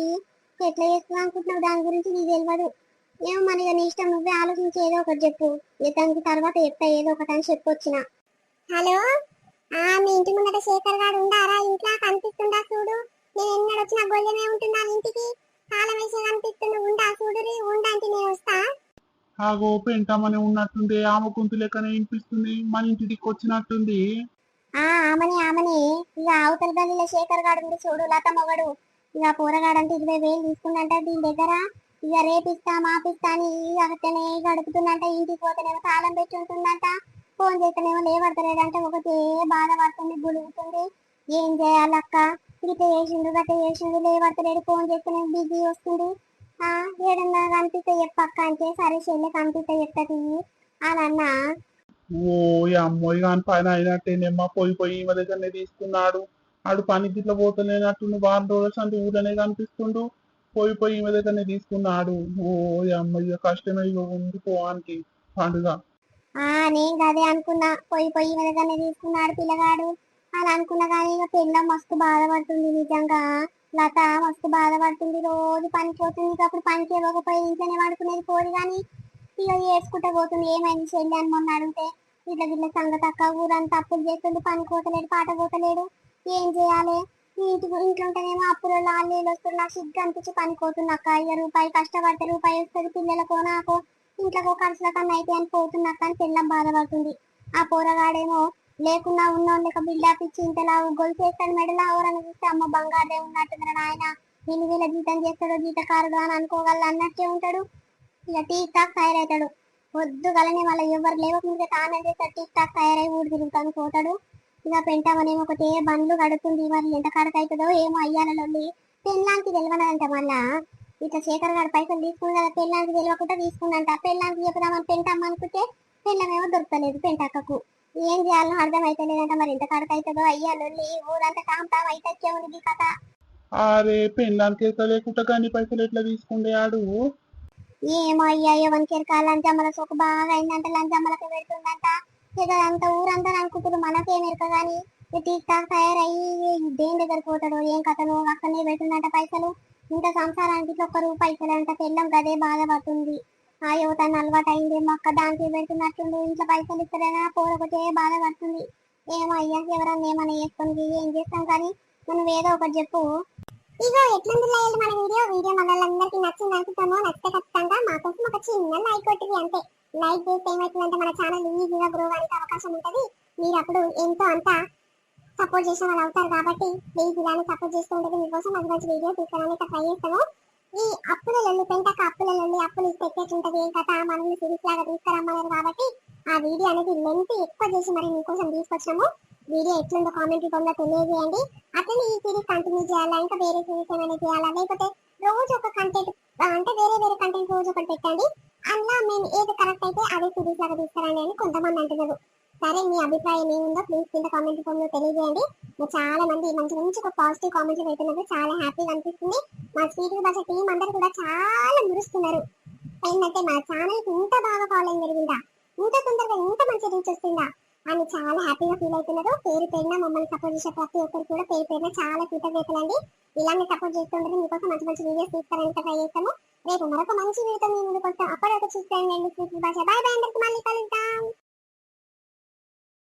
S1: ఎట్లా చేస్తున్నావు అనుకుంటున్నావు, దాని గురించి నీకు తెలియదు. ఏమో మరి ఇక నీ ఇష్టం, నువ్వే ఆలోచించి ఏదో ఒకటి చెప్పు. దానికి తర్వాత చెప్తా ఏదో ఒకటి అని చెప్పొచ్చిన. హలో, మీ ఇంటి ముందట శేఖర్ గారు ఉండారా? ఇంట్లో కనిపిస్తుందా చూడు. నేను ఎన్నడు వచ్చినా గొల్లెమే ఉంటున్నా ఇంటికి. తాళం వేసి కనిపిస్తుంది, ఉండా చూడురి. ఉండంటే నేను వస్తా.
S3: ఆగో, పెంటమని ఉన్నట్టుంది, ఆమె గొంతు లెక్కనే వినిపిస్తుంది. మన ఇంటికి వచ్చినట్టుంది.
S1: ఆమని ఇక అవతల గల్లీలో శేఖర్ గాడు ఉంది చూడు, లత మొగడు. ఇక పోరగాడంటే 20,000 తీసుకుందంట దీని దగ్గర. ఇక రేపిస్తా మాపిస్తా అని ఇక అతనే గడుపుతుందంట. ఇంటికి పోతేనేమో తాళం పెట్టి ఉంటుందంట. ఫోన్ చేస్తేనేమో లేవడతలేడంటే ఒకటే బాధపడుతుంది, గులుగుతుంది. ఏం చేయాలక్క, ఇట చేసిండు గట్ట చేసిండు, లేవడతలేడు. ఫోన్ చేస్తేనేమో బిజీ వస్తుంది. ఏడన్నా కనిపిస్తే చెప్పక్క అంటే సరే చెల్లె కనిపిస్తే చెప్తాది అని అన్నా.
S3: ఓ అమ్మోయి కాని పని అయినట్టేనేమ్మా. పోయి ఈమె దగ్గరనే తీసుకున్నాడు. ఆడు పని గిట్ల పోతలేనట్టుండు, వారం రోజులు అంటే ఊళ్ళనే కనిపిస్తుండు. పోయి ఈమె దగ్గరనే తీసుకున్నాడు. ఓ అమ్మయ్య, కష్టమే ఇక ఉంది పోవానికి పండుగ.
S1: నేను అదే అనుకున్నా, పోయి ఈమె దగ్గరనే తీసుకున్నాడు పిల్లగాడు అని అనుకున్నా. కానీ ఇక పిల్ల మస్తు బాధపడుతుంది నిజంగా. లత మస్తు బాధపడుతుంది, రోజు పనికి పోతుంది. ఇక అప్పుడు పనికి ఇవ్వకపోయి ఇంట్లోనే పడుకునేది పోరు. కానీ ఇక ఏడ్చుకుంటా పోతుంది. ఏమైంది చెల్లి అని మొన్న అడిగితే ఇట్లా గిట్ల సంగతి అక్క, ఊరంతా అప్పులు చేస్తుంది, పని పోతలేడు, పాట పోతలేడు, ఏం చేయాలి. ఇంట్లో ఉంటేనేమో అప్పులు లాళ్ళు వస్తుంది. నాకు సిగ్గు అనిపించి పని పోతున్నాక్క. ఇక రూపాయి కష్టపడితే రూపాయి వస్తుంది, పిల్లలకో నాకు ఇంట్లో ఖర్చుల కన్నా అయితే అని పోతున్నాక్క అని పిల్లం బాధపడుతుంది. ఆ పోరగాడేమో లేకున్నా ఉన్నోళ్ళ లెక్క బిల్డప్ ఇచ్చి ఇంతలా గొలుసేస్తాడు మెడలా. ఎవరన్నా చూస్తే అమ్మ బంగారే ఉన్నట్టుంది ఆయన, వీళ్ళు వీళ్ళ జీతం చేస్తాడో జీతకారుడు అని అనుకోగల అన్నట్టే ఉంటాడు. ఇక టీక్ టాక్ తయారవుతాడు. పొద్దుగలనే మళ్ళీ ఎవరు లేవకుంటే తానే చేస్తాడు. టీక్ టాక్ తయారై ఊరు తిరుగుతాను పోతాడు. ఇక పెంటామనేమో ఒకటే బండ్లు కడుతుంది. మరి ఎంత కడక అవుతుందో ఏమో అయ్యాలలో పెళ్ళానికి తెలియనంట. మళ్ళా ఇట్లా శేఖర్ గారు పైసలు తీసుకుని కదా, పెళ్ళానికి తెలియకుండా తీసుకుందంట. పెళ్ళానికి చెప్పుదామని పెంటమ్మ అనుకుంటే పెళ్ళమేమో దొరకలేదు పెంటక్కకు. ఏం చేయాలో అర్థం అయితే లేదంట. మరి ఎంత కడక అవుతుందో అయ్యాలో ఊరంతా టామ్ టామ్ అయితే ఉంది కథ.
S3: అరే, పెళ్ళానికి లేకుండా కానీ పైసలు ఎట్లా తీసుకుండే ఆడు?
S1: ఏమో అయ్యా, ఎవరికి ఎరకా లంచమ్మల సోకు బాగా అయిందంట. లంచమ్మలకి పెడుతుందంట. ఇక అంత ఊరంతా అనుకుంటారు, మనకేం ఎరక గాని టీక్ టాక్ తయారయ్యి దేని దగ్గరికి పోతాడో ఏం కథనో అక్కడనే పెడుతుందంట పైసలు. ఇంత సంసారానికి ఇట్లా ఒక్క రూపాయి ఇస్తలేదంట. పెళ్ళం గదే బాధపడుతుంది. ఆ యువతను అలవాటు అయిందేమో అక్క దానికి పెడుతున్నట్టుండు. ఇంట్లో పైసలు ఇస్తలేనా పోరొకటే బాధపడుతుంది. ఏమో అయ్యా ఎవరన్నా ఏమన్నా చేసుకొని ఏం చేస్తాం కానీ మనం ఏదో ఒకటి చెప్పు. ఇగో ఎట్లుంది లైల్ మన వీడియో మనల్ని నచ్చింది అనుకుంటామో. నచ్చితే ఖచ్చితంగా మా కోసం ఒక చిన్న లైక్ కొట్టింది అంతే. లైక్ చేస్తే ఏమవుతుందంటే మన ఛానల్ ఈజీగా గ్రో అయ్యే అవకాశం ఉంటది. మీరు అప్పుడు ఎంతో అంత సపోర్ట్ చేసిన వాళ్ళు అవుతారు కాబట్టి ప్లీజ్ ఇలానే సపోర్ట్ చేస్తూ ఉంటుంది. మీకోసం మంచి మంచి వీడియో తీసుకురానికి ట్రై చేస్తాను. ఈ అప్పుల లొల్లి పెంటక అప్పుల లొల్లి అప్పులు ఇస్తే ఎట్లుంటది ఏం కథ మనల్ని సిరీస్ లాగా తీసుకురమ్మన్నారు కాబట్టి ఆ వీడియో అనేది లెంత్ ఎక్కువ చేసి మరి మీకోసం తీసుకొచ్చాము. వీడియో ఎట్లుందో కామెంట్ రూపంలో తెలియజేయండి. అట్లనే ఈ సిరీస్ కంటిన్యూ చేయాలా ఇంకా వేరే సిరీస్ ఏమైనా చేయాలా లేకపోతే రోజు ఒక కంటెంట్ అంటే వేరే వేరే కంటెంట్ రోజు ఒకటి పెట్టండి. అందులో మేము ఏది కరెక్ట్ అయితే అదే సిరీస్ లాగా తీసుకురండి అని కొంతమంది అంటున్నారు. సరే మీ అభిప్రాయం ఏముందో ప్లీజ్ కింద కామెంట్ రూపంలో తెలియజేయండి. చాలా మంది మంచి మంచి ఒక పాజిటివ్ కామెంట్లు పెడుతున్నారు. చాలా హ్యాపీగా అనిపిస్తుంది. మా స్వీట్ భాష టీం అందరూ కూడా చాలా మురుస్తున్నారు. ఏంటంటే మా ఛానల్ కి ఇంత బాగా ఫాలోయింగ్ పెరిగిందా, ఇంత తొందరగా ఇంత మంచి రీచ్ వస్తుందా అని చాలా హ్యాపీగా ఫీల్ అవుతున్నారు. పేరు పేరున మమ్మల్ని సపోర్ట్ చేసే ప్రతి ఒక్కరు కూడా పేరు పేరున చాలా కృతజ్ఞతలండి. ఇలానే సపోర్ట్ చేస్తుంటే మీకోసం మంచి మంచి వీడియోస్ తీసుకోవడానికి ట్రై చేస్తాము. రేపు మరొక మంచి వీడియోతో మీ ముందుకు వస్తాం. అప్పటివరకు చూసేయండి స్వీట్ భాష. బాయ్ బాయ్ అందరికి మళ్ళీ కలుద్దాం.